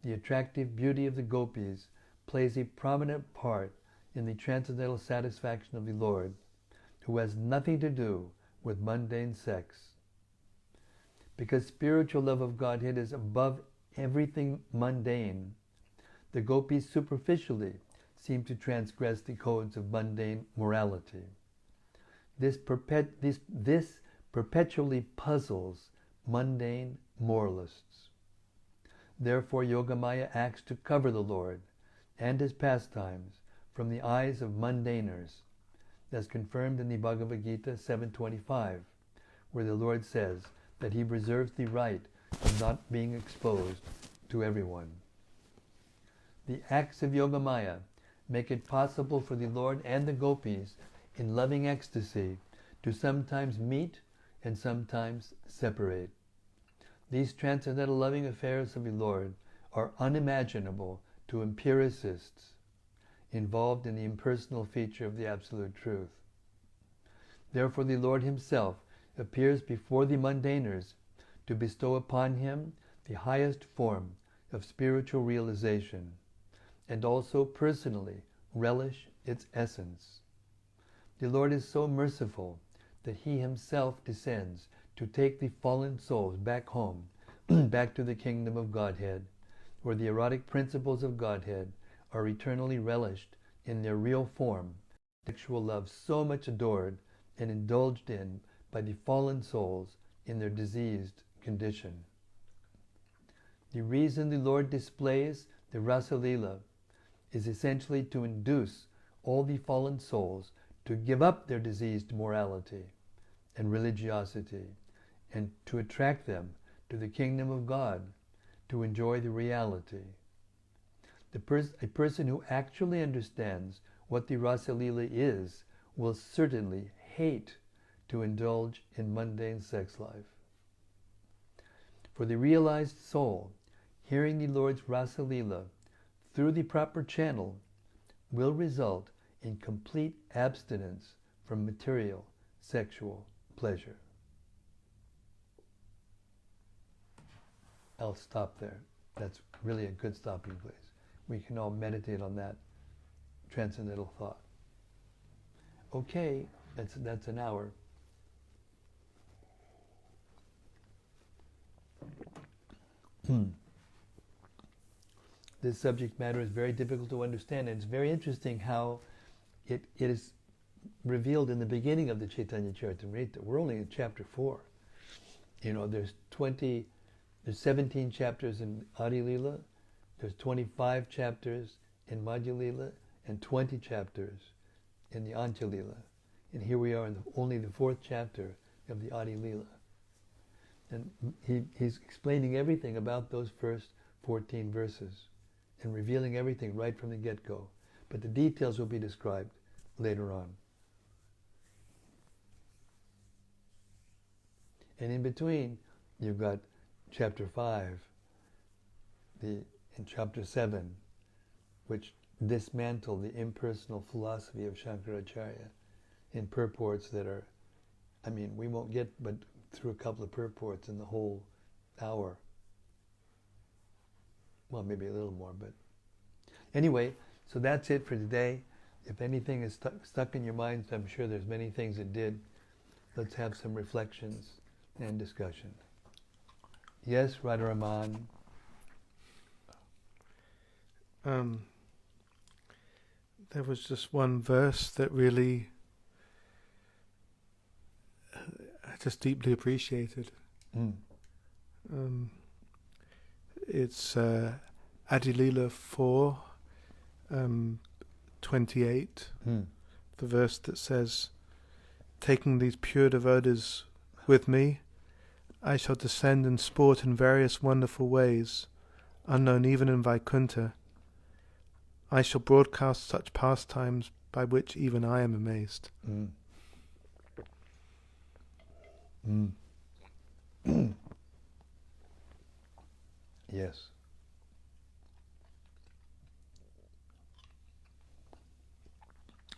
the attractive beauty of the gopis plays a prominent part in the transcendental satisfaction of the Lord, who has nothing to do with mundane sex. Because spiritual love of Godhead is above everything mundane, the gopis superficially seem to transgress the codes of mundane morality. This perpetually puzzles mundane moralists. Therefore, Yogamaya acts to cover the Lord and his pastimes from the eyes of mundaners, as confirmed in the Bhagavad Gita 7.25, where the Lord says that he reserves the right of not being exposed to everyone. The acts of Yogamaya make it possible for the Lord and the gopis in loving ecstasy to sometimes meet and sometimes separate. These transcendental loving affairs of the Lord are unimaginable to empiricists involved in the impersonal feature of the Absolute Truth. Therefore the Lord himself appears before the mundaners to bestow upon him the highest form of spiritual realization, and also personally relish its essence. The Lord is so merciful that he himself descends to take the fallen souls back home, back to the kingdom of Godhead, where the erotic principles of Godhead are eternally relished in their real form, sexual love so much adored and indulged in by the fallen souls in their diseased condition. The reason the Lord displays the Rasa-lila is essentially to induce all the fallen souls to give up their diseased morality and religiosity, and to attract them to the kingdom of God, to enjoy the reality. A person who actually understands what the Rasa-lila is will certainly hate to indulge in mundane sex life. For the realized soul, hearing the Lord's Rasa-lila through the proper channel will result in complete abstinence from material sexual pleasure. I'll stop there. That's really a good stopping place. We can all meditate on that transcendental thought. Okay, that's an hour. This subject matter is very difficult to understand, and it's very interesting how it is revealed in the beginning of the Caitanya-caritämrta. We're only in chapter 4. There's 17 chapters in Ädi-lilä, there's 25 chapters in Madhya-lila, and 20 chapters in the Antya-lila. And here we are in only the 4th chapter of the Ädi-lilä. And he's explaining everything about those first 14 verses and revealing everything right from the get-go. But the details will be described later on. And in between, you've got chapter 5 and chapter 7, which dismantle the impersonal philosophy of Shankaracharya in purports that are, we won't get but through a couple of purports in the whole hour. Well, maybe a little more, but anyway, so that's it for today. If anything is stuck in your minds, I'm sure there's many things it did. Let's have some reflections and discussion. Yes, Radharaman. There was just one verse that really I just deeply appreciated. It's Ädi-lilä 4, 28, the verse that says, "Taking these pure devotees with me, I shall descend and sport in various wonderful ways, unknown even in Vaikuntha. I shall broadcast such pastimes by which even I am amazed." Yes.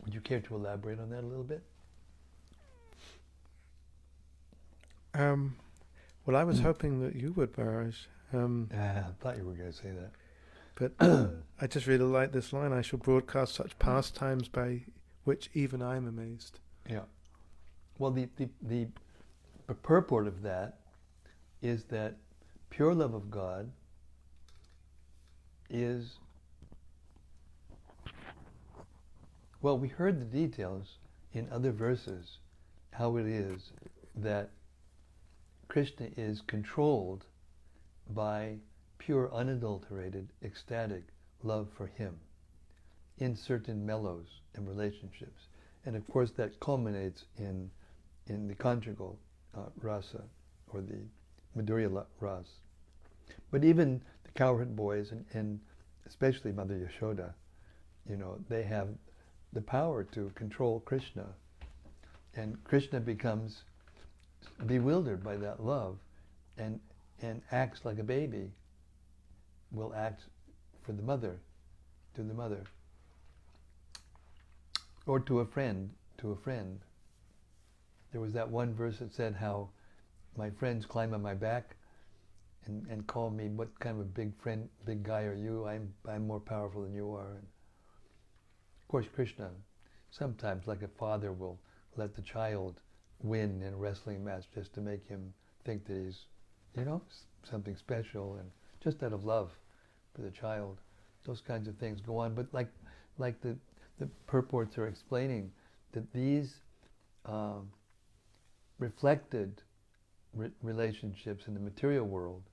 Would you care to elaborate on that a little bit? Well, I was hoping that you would, Maharaj. I thought you were going to say that. But I just really like this line, "I shall broadcast such pastimes by which even I am amazed." Yeah. Well, the purport of that is that pure love of God is, well, we heard the details in other verses, how it is that Krishna is controlled by pure, unadulterated, ecstatic love for him in certain mellows and relationships. And of course that culminates in the conjugal rasa, or the Madhurya ras. But even the cowherd boys, and especially Mother Yashoda, they have the power to control Krishna. And Krishna becomes bewildered by that love and acts like a baby will act for the mother, to the mother. Or to a friend, There was that one verse that said how my friends climb on my back and call me, "What kind of a big guy are you? I'm more powerful than you are." And of course, Krishna, sometimes like a father, will let the child win in a wrestling match just to make him think that he's, something special, and just out of love for the child. Those kinds of things go on. But like the purports are explaining, that these reflected relationships in the material world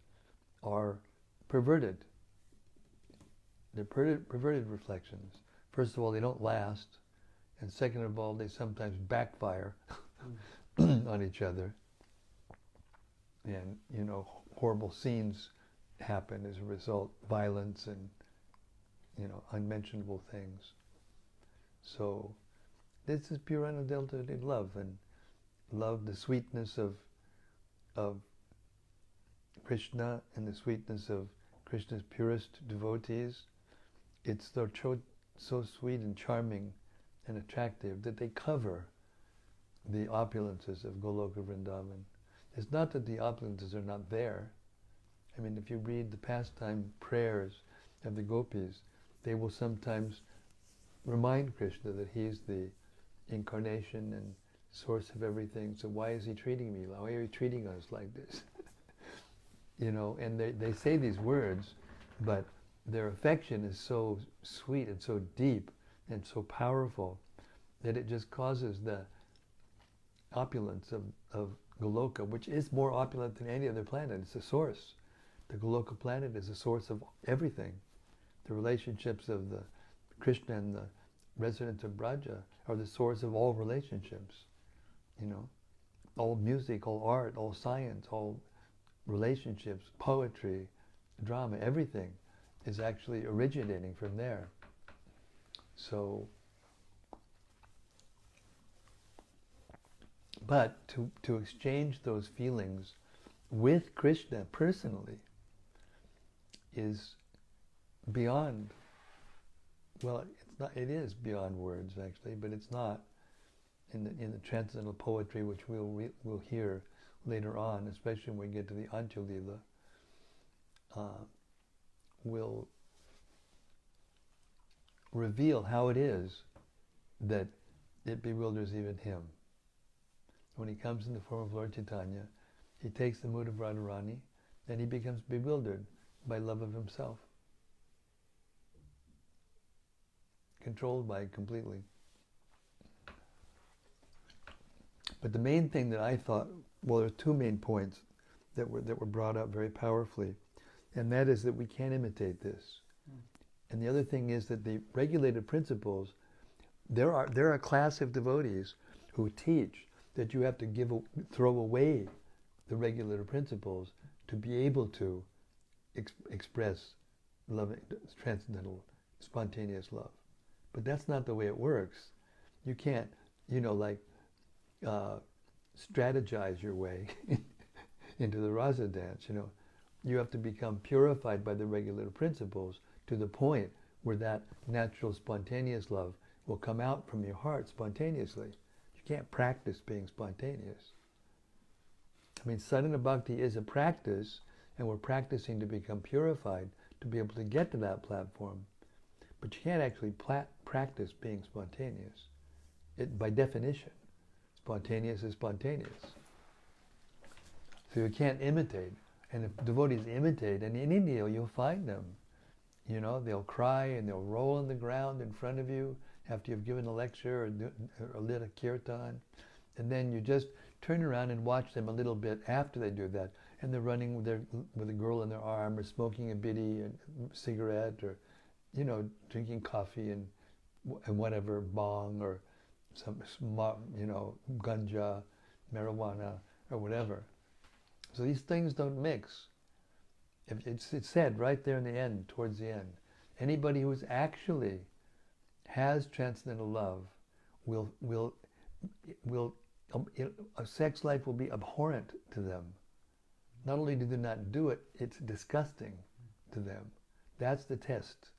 are perverted. They're perverted reflections. First of all, they don't last, and second of all, they sometimes backfire on each other, and horrible scenes happen as a result, violence and unmentionable things. So this is pure unadulterated love, and love, the sweetness of Krishna and the sweetness of Krishna's purest devotees. It's so sweet and charming and attractive that they cover the opulences of Goloka Vrindavan. It's not that the opulences are not there. If you read the pastime prayers of the gopis, they will sometimes remind Krishna that he's the incarnation and source of everything. So why is he treating me? Why are you treating us like this? And they say these words, but their affection is so sweet and so deep and so powerful that it just causes the opulence of Goloka, which is more opulent than any other planet. It's a source. The Goloka planet is a source of everything. The relationships of the Krishna and the residents of Braja are the source of all relationships. You know, all music, all art, all science, all relationships, poetry, drama, everything is actually originating from there. So, but to exchange those feelings with Krishna personally is beyond, well, it's not, it is beyond words actually, but it's not. In the transcendental poetry, which we'll hear later on, especially when we get to the Ädi-lilä, will reveal how it is that it bewilders even him. When he comes in the form of Lord Chaitanya, he takes the mood of Radharani, and he becomes bewildered by love of himself, controlled by it completely. But the main thing that I thought, well, there are two main points that were brought up very powerfully, and that is that we can't imitate this. And the other thing is that the regulated principles, there are a class of devotees who teach that you have to throw away the regulated principles to be able to express love, transcendental, spontaneous love. But that's not the way it works. You can't, strategize your way into the rasa dance. You have to become purified by the regulated principles to the point where that natural spontaneous love will come out from your heart spontaneously. You can't practice being spontaneous. I mean, sadhana bhakti is a practice, and we're practicing to become purified to be able to get to that platform. But you can't actually practice being spontaneous. By definition, spontaneous is spontaneous. So you can't imitate. And if devotees imitate, and in India you'll find them, they'll cry and they'll roll on the ground in front of you after you've given a lecture or lit a kirtan. And then you just turn around and watch them a little bit after they do that. And they're running with a girl in their arm, or smoking a bidi, a cigarette, or, drinking coffee and whatever, bong, or some, ganja, marijuana, or whatever. So these things don't mix. It's said right there in the end, towards the end. Anybody who actually has transcendental love a sex life will be abhorrent to them. Not only do they not do it, it's disgusting to them. That's the test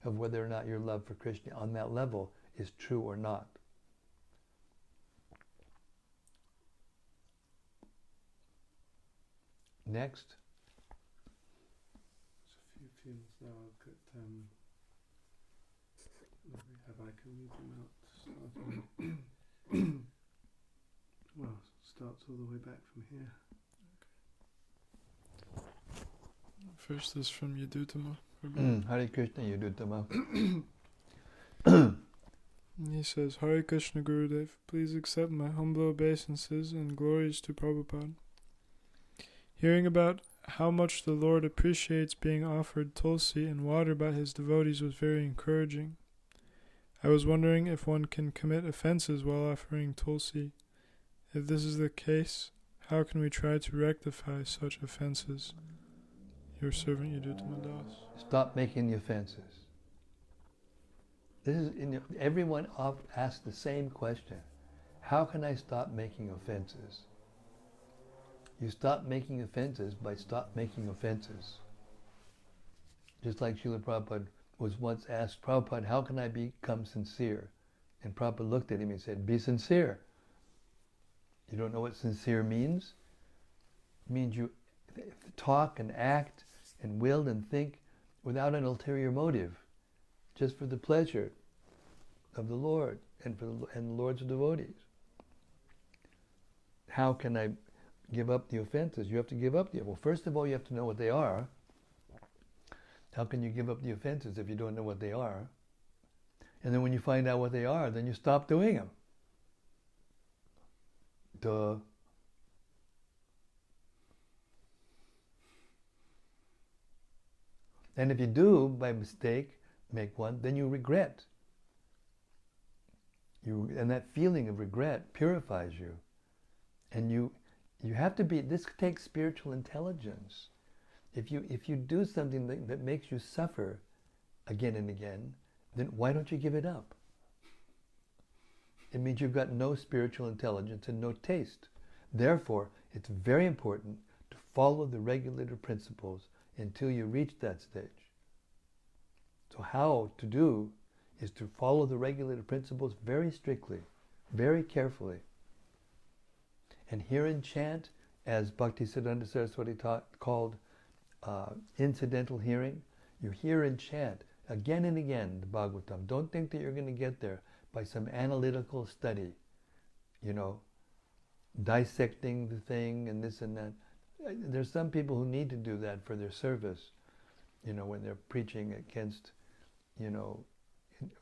of whether or not your love for Krishna on that level is true or not. Next. There's a few things now that I can read them out. Well, starts all the way back from here. First is from Yadutama. Hare Krishna Yadutama. He says, Hare Krishna Gurudev, please accept my humble obeisances and glories to Prabhupada. Hearing about how much the Lord appreciates being offered tulsi and water by his devotees was very encouraging. I was wondering if one can commit offenses while offering tulsi. If this is the case, how can we try to rectify such offenses? Your servant Yadutama Das. Stop making the offenses. This is everyone asks the same question. How can I stop making offenses? You stop making offenses by stop making offenses. Just like Srila Prabhupada was once asked, Prabhupada, how can I become sincere? And Prabhupada looked at him and said, be sincere. You don't know what sincere means? It means you talk and act and will and think without an ulterior motive, just for the pleasure of the Lord and the Lord's devotees. How can I give up the offenses? You have to give up well, first of all, you have to know what they are. How can you give up the offenses if you don't know what they are? And then when you find out what they are, then you stop doing them. Duh. And if you do, by mistake, make one, then you regret. And that feeling of regret purifies you. And you have to be, this takes spiritual intelligence. If you do something that makes you suffer again and again, then why don't you give it up? It means you've got no spiritual intelligence and no taste. Therefore, it's very important to follow the regulative principles until you reach that stage. So how to do is to follow the regulative principles very strictly, very carefully. And hear and chant, as Bhaktisiddhanta Saraswati called incidental hearing. You hear and chant again and again the Bhagavatam. Don't think that you're going to get there by some analytical study, dissecting the thing and this and that. There's some people who need to do that for their service, when they're preaching against,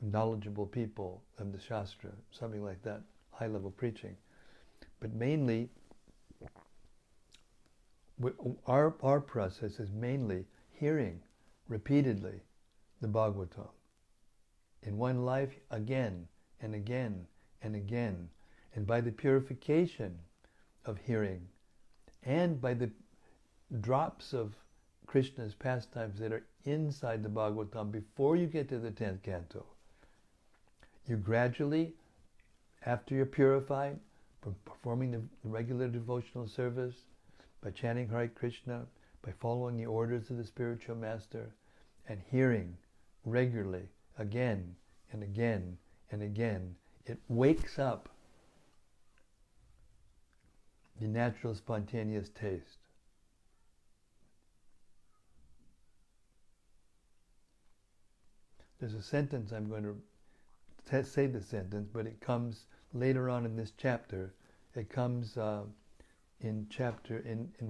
knowledgeable people of the Shastra, something like that, high-level preaching. But mainly, our process is mainly hearing repeatedly the Bhagavatam. In one life, again and again and again. And by the purification of hearing, and by the drops of Krishna's pastimes that are inside the Bhagavatam before you get to the 10th canto, you gradually, after you're purified, from performing the regular devotional service, by chanting Hare Krishna, by following the orders of the spiritual master, and hearing regularly, again and again and again, it wakes up the natural spontaneous taste. There's a sentence, I'm going to say the sentence, but it comes later on in this chapter. It comes in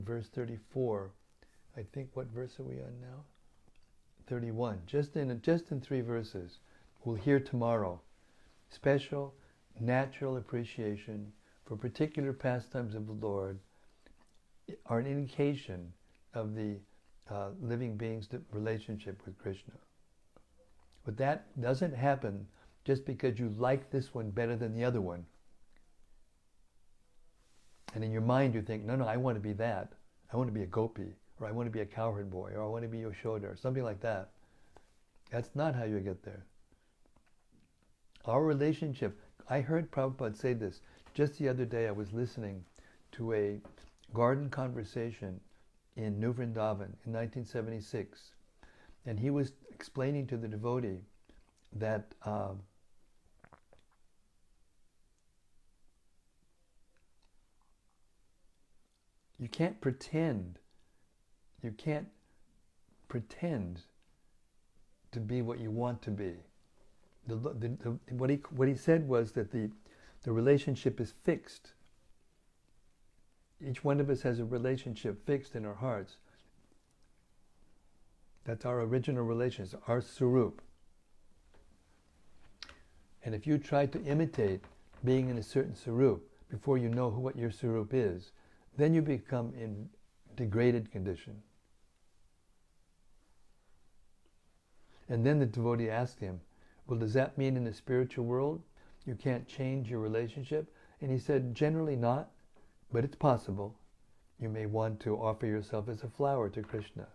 verse 34. I think, what verse are we on now? 31. Just in 3 verses. We'll hear tomorrow. Special natural appreciation for particular pastimes of the Lord are an indication of the living being's relationship with Krishna. But that doesn't happen just because you like this one better than the other one. And in your mind you think, no, I want to be that. I want to be a gopi, or I want to be a cowherd boy, or I want to be Yashoda, or something like that. That's not how you get there. Our relationship, I heard Prabhupada say this. Just the other day I was listening to a garden conversation in New Vrindavan in 1976. And he was explaining to the devotee that you can't pretend to be what you want to be. What he said was that the relationship is fixed. Each one of us has a relationship fixed in our hearts. That's our original relationship, our surup. And if you try to imitate being in a certain surup before you know what your surup is, then you become in degraded condition. And then the devotee asked him, well, does that mean in the spiritual world you can't change your relationship? And he said, generally not, but it's possible. You may want to offer yourself as a flower to Krishna.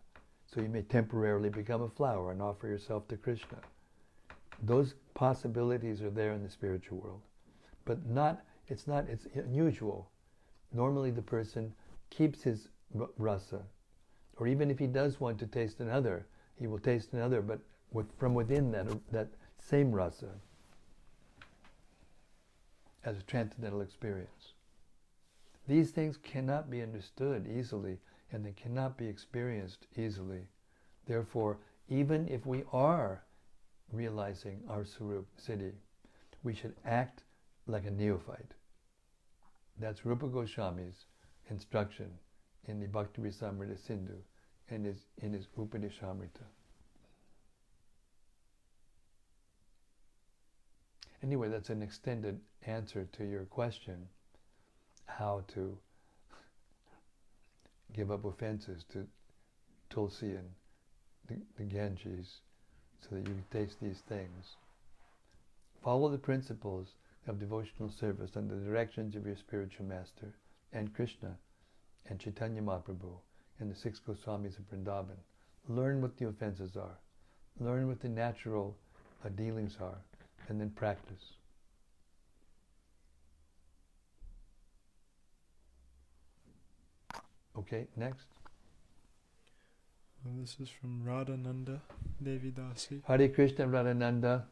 So you may temporarily become a flower and offer yourself to Krishna. Those possibilities are there in the spiritual world. But it's unusual. Normally the person keeps his rasa. Or even if he does want to taste another, he will taste another, but from within that same rasa, as a transcendental experience. These things cannot be understood easily, and they cannot be experienced easily. Therefore, even if we are realizing our Sarup Siddhi, we should act like a neophyte. That's Rupa Goswami's instruction in the Bhakti Rasamrita Sindhu and in his Upadeshamrita. Anyway, that's an extended answer to your question, how to give up offenses to Tulsi and the Ganges so that you can taste these things. Follow the principles of devotional service under the directions of your spiritual master and Krishna and Chaitanya Mahaprabhu and the 6 Goswamis of Vrindavan. Learn what the offenses are. Learn what the natural dealings are, and then practice. Okay, next. This is from Radhananda Devi Dasi. Hare Krishna Radhananda.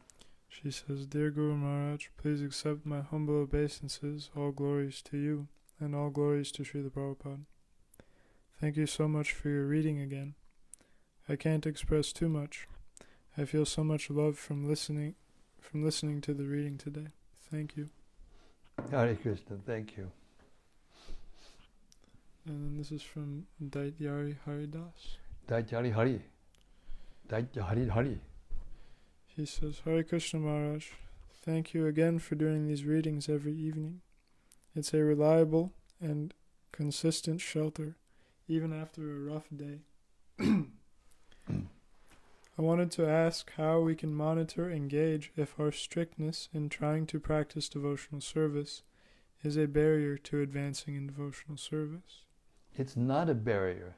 She says, Dear Guru Maharaj, please accept my humble obeisances. All glories to you, and all glories to Srila Prabhupada. Thank you so much for your reading again. I can't express too much. I feel so much love from listening to the reading today. Thank you. Hare Krishna, thank you. And then this is from Daityari Haridas. Daityari Hari. Daityari Hari. He says, Hare Krishna Maharaj, thank you again for doing these readings every evening. It's a reliable and consistent shelter, even after a rough day. I wanted to ask how we can monitor and gauge if our strictness in trying to practice devotional service is a barrier to advancing in devotional service. It's not a barrier.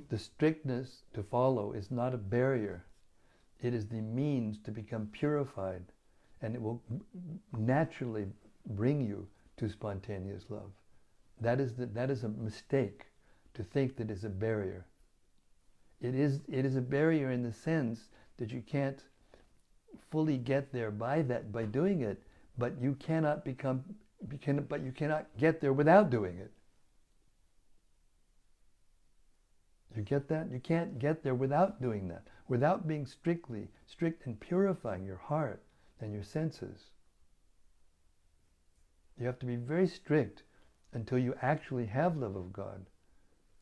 The strictness to follow is not a barrier. It is the means to become purified, and it will naturally bring you to spontaneous love. That is a mistake to think that it's a barrier. It is a barrier in the sense that you can't fully get there by doing it, but you cannot get there without doing it. You get that? You can't get there without doing that, without being strict and purifying your heart and your senses. You have to be very strict until you actually have love of God.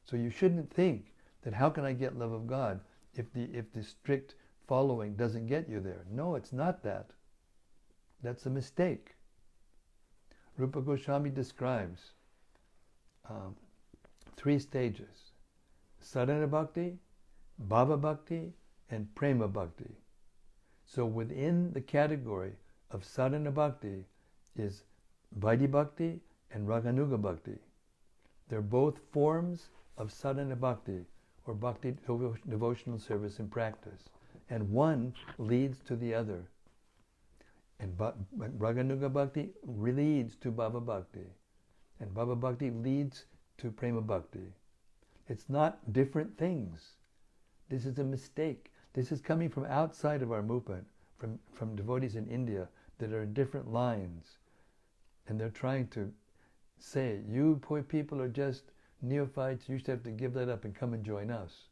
So you shouldn't think that how can I get love of God if the strict following doesn't get you there. No, it's not that. That's a mistake. Rupa Goswami describes 3 stages: Sadhana Bhakti, Bhava Bhakti, and Prema Bhakti. So within the category of Sadhana Bhakti is Vaidhi Bhakti and Raganuga Bhakti. They're both forms of Sadhana Bhakti, or Bhakti devotional service in practice. And one leads to the other. And Raganuga Bhakti leads to Bhava Bhakti. And Bhava Bhakti leads to Prema Bhakti. It's not different things. This is a mistake. This is coming from outside of our movement, from devotees in India that are in different lines. And they're trying to say, you poor people are just neophytes, you should have to give that up and come and join us.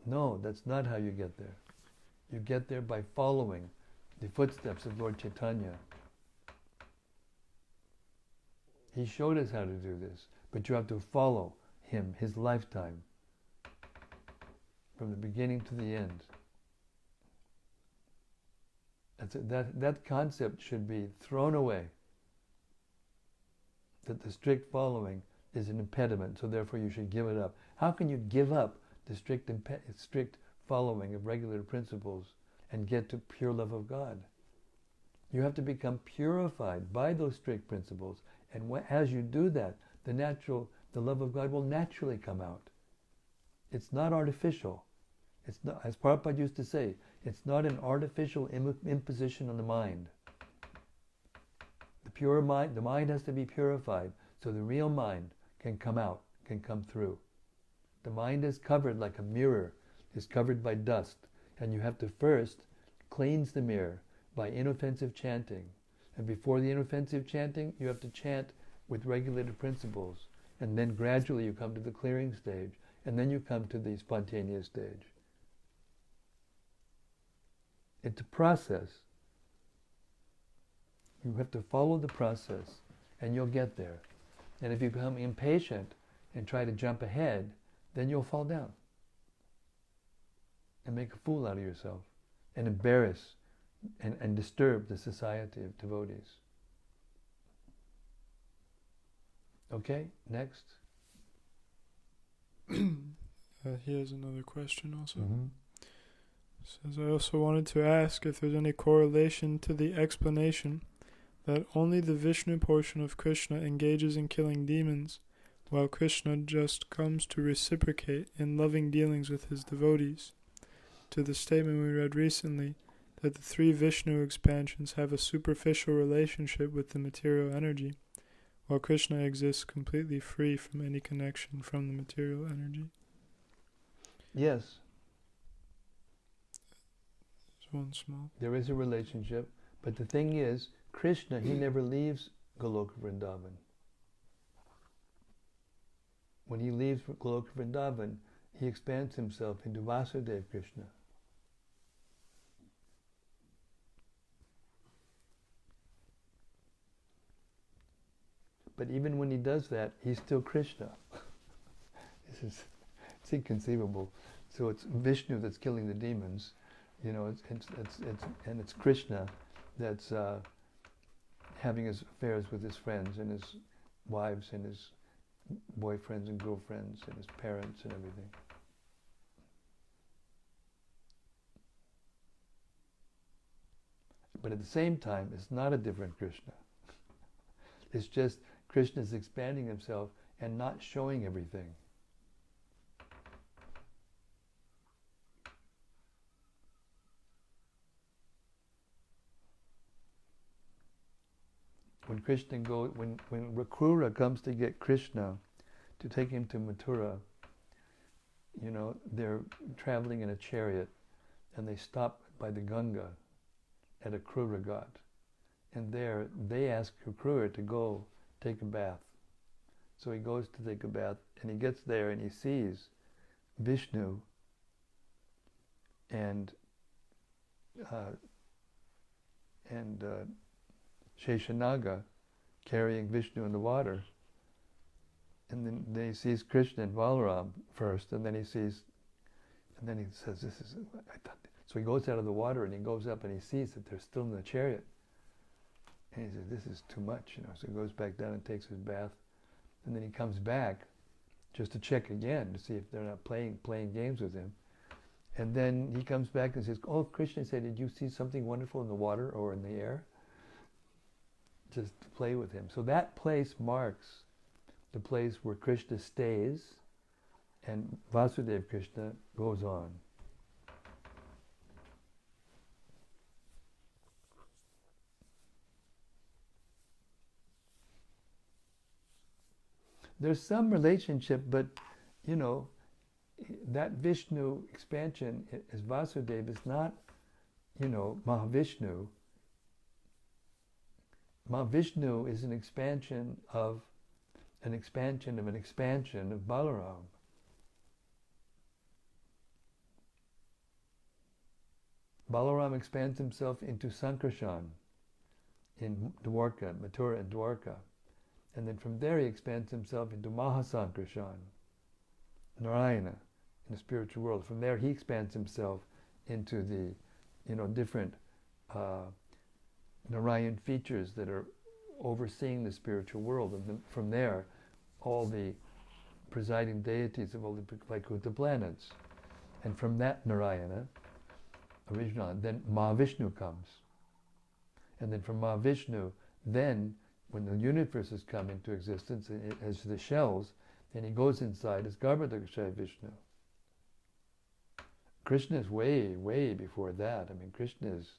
No, that's not how you get there. You get there by following the footsteps of Lord Chaitanya. He showed us how to do this, but you have to follow him, his lifetime, from the beginning to the end. That concept should be thrown away, that the strict following is an impediment, so therefore you should give it up. How can you give up the strict following of regular principles and get to pure love of God? You have to become purified by those strict principles, and as you do that, the love of God will naturally come out. It's not artificial. It's not, as Prabhupada used to say, it's not an artificial imposition on the mind. The mind has to be purified so the real mind can come out, can come through. The mind is covered like a mirror, is covered by dust, and you have to first cleanse the mirror by inoffensive chanting. And before the inoffensive chanting, you have to chant with regulated principles. And then gradually you come to the clearing stage, and then you come to the spontaneous stage. It's a process. You have to follow the process, and you'll get there. And if you become impatient and try to jump ahead, then you'll fall down and make a fool out of yourself and embarrass and disturb the society of devotees. Okay, next. Here's another question also. Says, I also wanted to ask if there's any correlation to the explanation that only the Vishnu portion of Krishna engages in killing demons, while Krishna just comes to reciprocate in loving dealings with his devotees. To the statement we read recently, that the 3 Vishnu expansions have a superficial relationship with the material energy, while Krishna exists completely free from any connection from the material energy. Yes. There's one small. There is a relationship, but the thing is, Krishna, he never leaves Goloka Vrindavan. When he leaves Goloka Vrindavan, he expands himself into Vasudeva Krishna. But even when he does that, he's still Krishna. It's inconceivable. So it's Vishnu that's killing the demons, you know. It's Krishna that's having his affairs with his friends and his wives and his boyfriends and girlfriends and his parents and everything. But at the same time, it's not a different Krishna. It's just Krishna is expanding himself and not showing everything. When when Rakrura comes to get Krishna to take him to Mathura, you know, they're traveling in a chariot and they stop by the Ganga at a Krura Ghat. And there they ask Rakrura to go take a bath. So he goes to take a bath and he gets there and he sees Vishnu and Sheshanaga carrying Vishnu in the water. And then he sees Krishna and Balaram first, and then he says, "This is." So he goes out of the water and he goes up and he sees that they're still in the chariot. And he says, "This is too much," you know. So he goes back down and takes his bath, and then he comes back just to check again to see if they're not playing games with him. And then he comes back and says, "Oh, Krishna said, did you see something wonderful in the water or in the air?" Just to play with him. So that place marks the place where Krishna stays and Vasudeva Krishna goes on. There's some relationship, but you know, that Vishnu expansion as Vasudeva is not, you know, Mahavishnu. Mahavishnu is an expansion of an expansion of an expansion of Balaram. Balaram expands himself into Sankarshan in Dwarka, Mathura and Dwarka. And then from there he expands himself into Mahasankarshan, Narayana, in the spiritual world. From there he expands himself into the, you know, different Narayan features that are overseeing the spiritual world. And then from there, all the presiding deities of all the Vaikuntha planets. And from that Narayana, original, then Mahavishnu comes. And then from Mahavishnu, then when the universes come into existence as the shells, then he goes inside as Garbhodakshaya Vishnu. Krishna is way, way before that. I mean, Krishna is,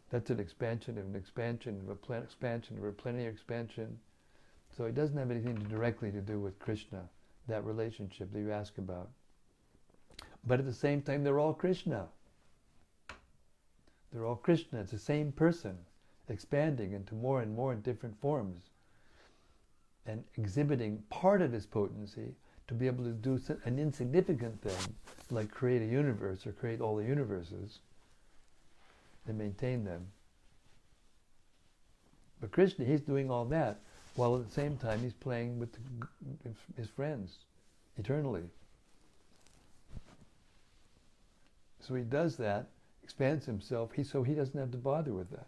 that's an expansion of an expansion of a expansion of a plenary expansion. So it doesn't have anything directly to do with Krishna, that relationship that you ask about. But at the same time, they're all Krishna. They're all Krishna. It's the same person expanding into more and more different forms and exhibiting part of his potency to be able to do an insignificant thing like create a universe or create all the universes and maintain them. But Krishna, he's doing all that while at the same time he's playing with his friends eternally. So he does that, expands himself, so he doesn't have to bother with that.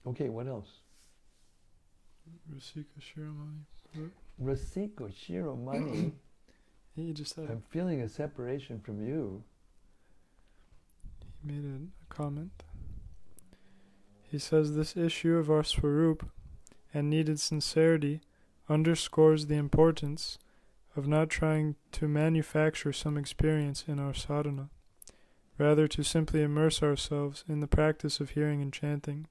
Okay, what else? Rasika Shiromani. Rasiko Shiromani. He just had I'm feeling a separation from you. He made a comment. He says this issue of our Swarup and needed sincerity underscores the importance of not trying to manufacture some experience in our sadhana, rather to simply immerse ourselves in the practice of hearing and chanting.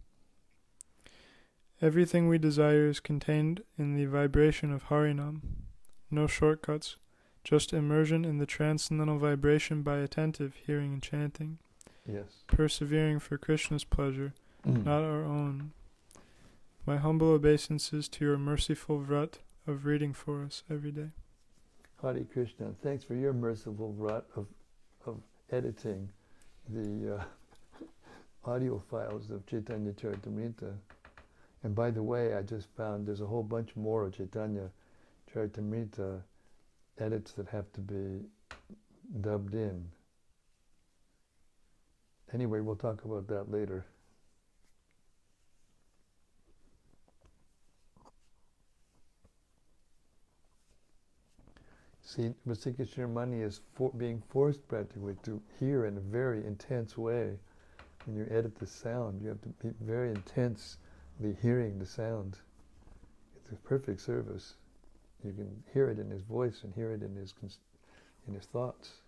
Everything we desire is contained in the vibration of Harinam. No shortcuts, just immersion in the transcendental vibration by attentive hearing and chanting. Yes. Persevering for Krishna's pleasure, not our own. My humble obeisances to your merciful vrat of reading for us every day. Hare Krishna. Thanks for your merciful vrat of editing the audio files of Caitanya-caritämrta. And by the way, I just found there's a whole bunch more of Caitanya-caritämrta edits that have to be dubbed in. Anyway, we'll talk about that later. See, Vasika Shirmani is being forced practically to hear in a very intense way. When you edit the sound, you have to be very intensely hearing the sound. It's a perfect service. You can hear it in his voice and hear it in his thoughts.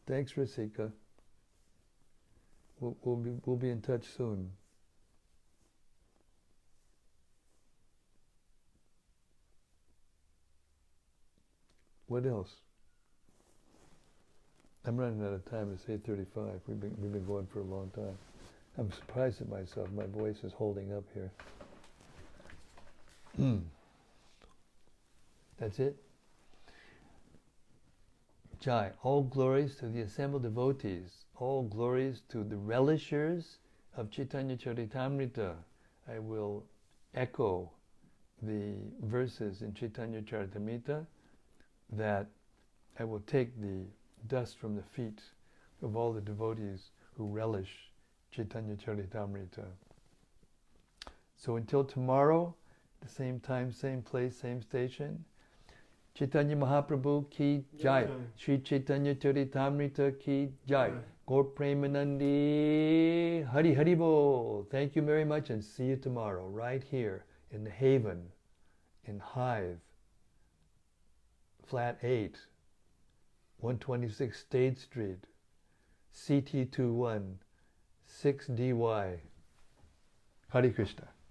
Thanks, Rasika. We'll be in touch soon. What else? I'm running out of time. It's 8:35. We've been going for a long time. I'm surprised at myself. My voice is holding up here. That's it. Jai. All glories to the assembled devotees. All glories to the relishers of Caitanya-caritämrta. I will echo the verses in Caitanya-caritämrta that I will take the dust from the feet of all the devotees who relish Caitanya-caritämrta. So until tomorrow, the same time, same place, same station, Chaitanya Mahaprabhu ki jai. Sri Caitanya-caritämrta ki jai. Gaur Premanandi Hari Hari Bol. Thank you very much and see you tomorrow right here in the Haven, in Hive, Flat 8, 126 State Street, CT21, 6DY. Hare Krishna.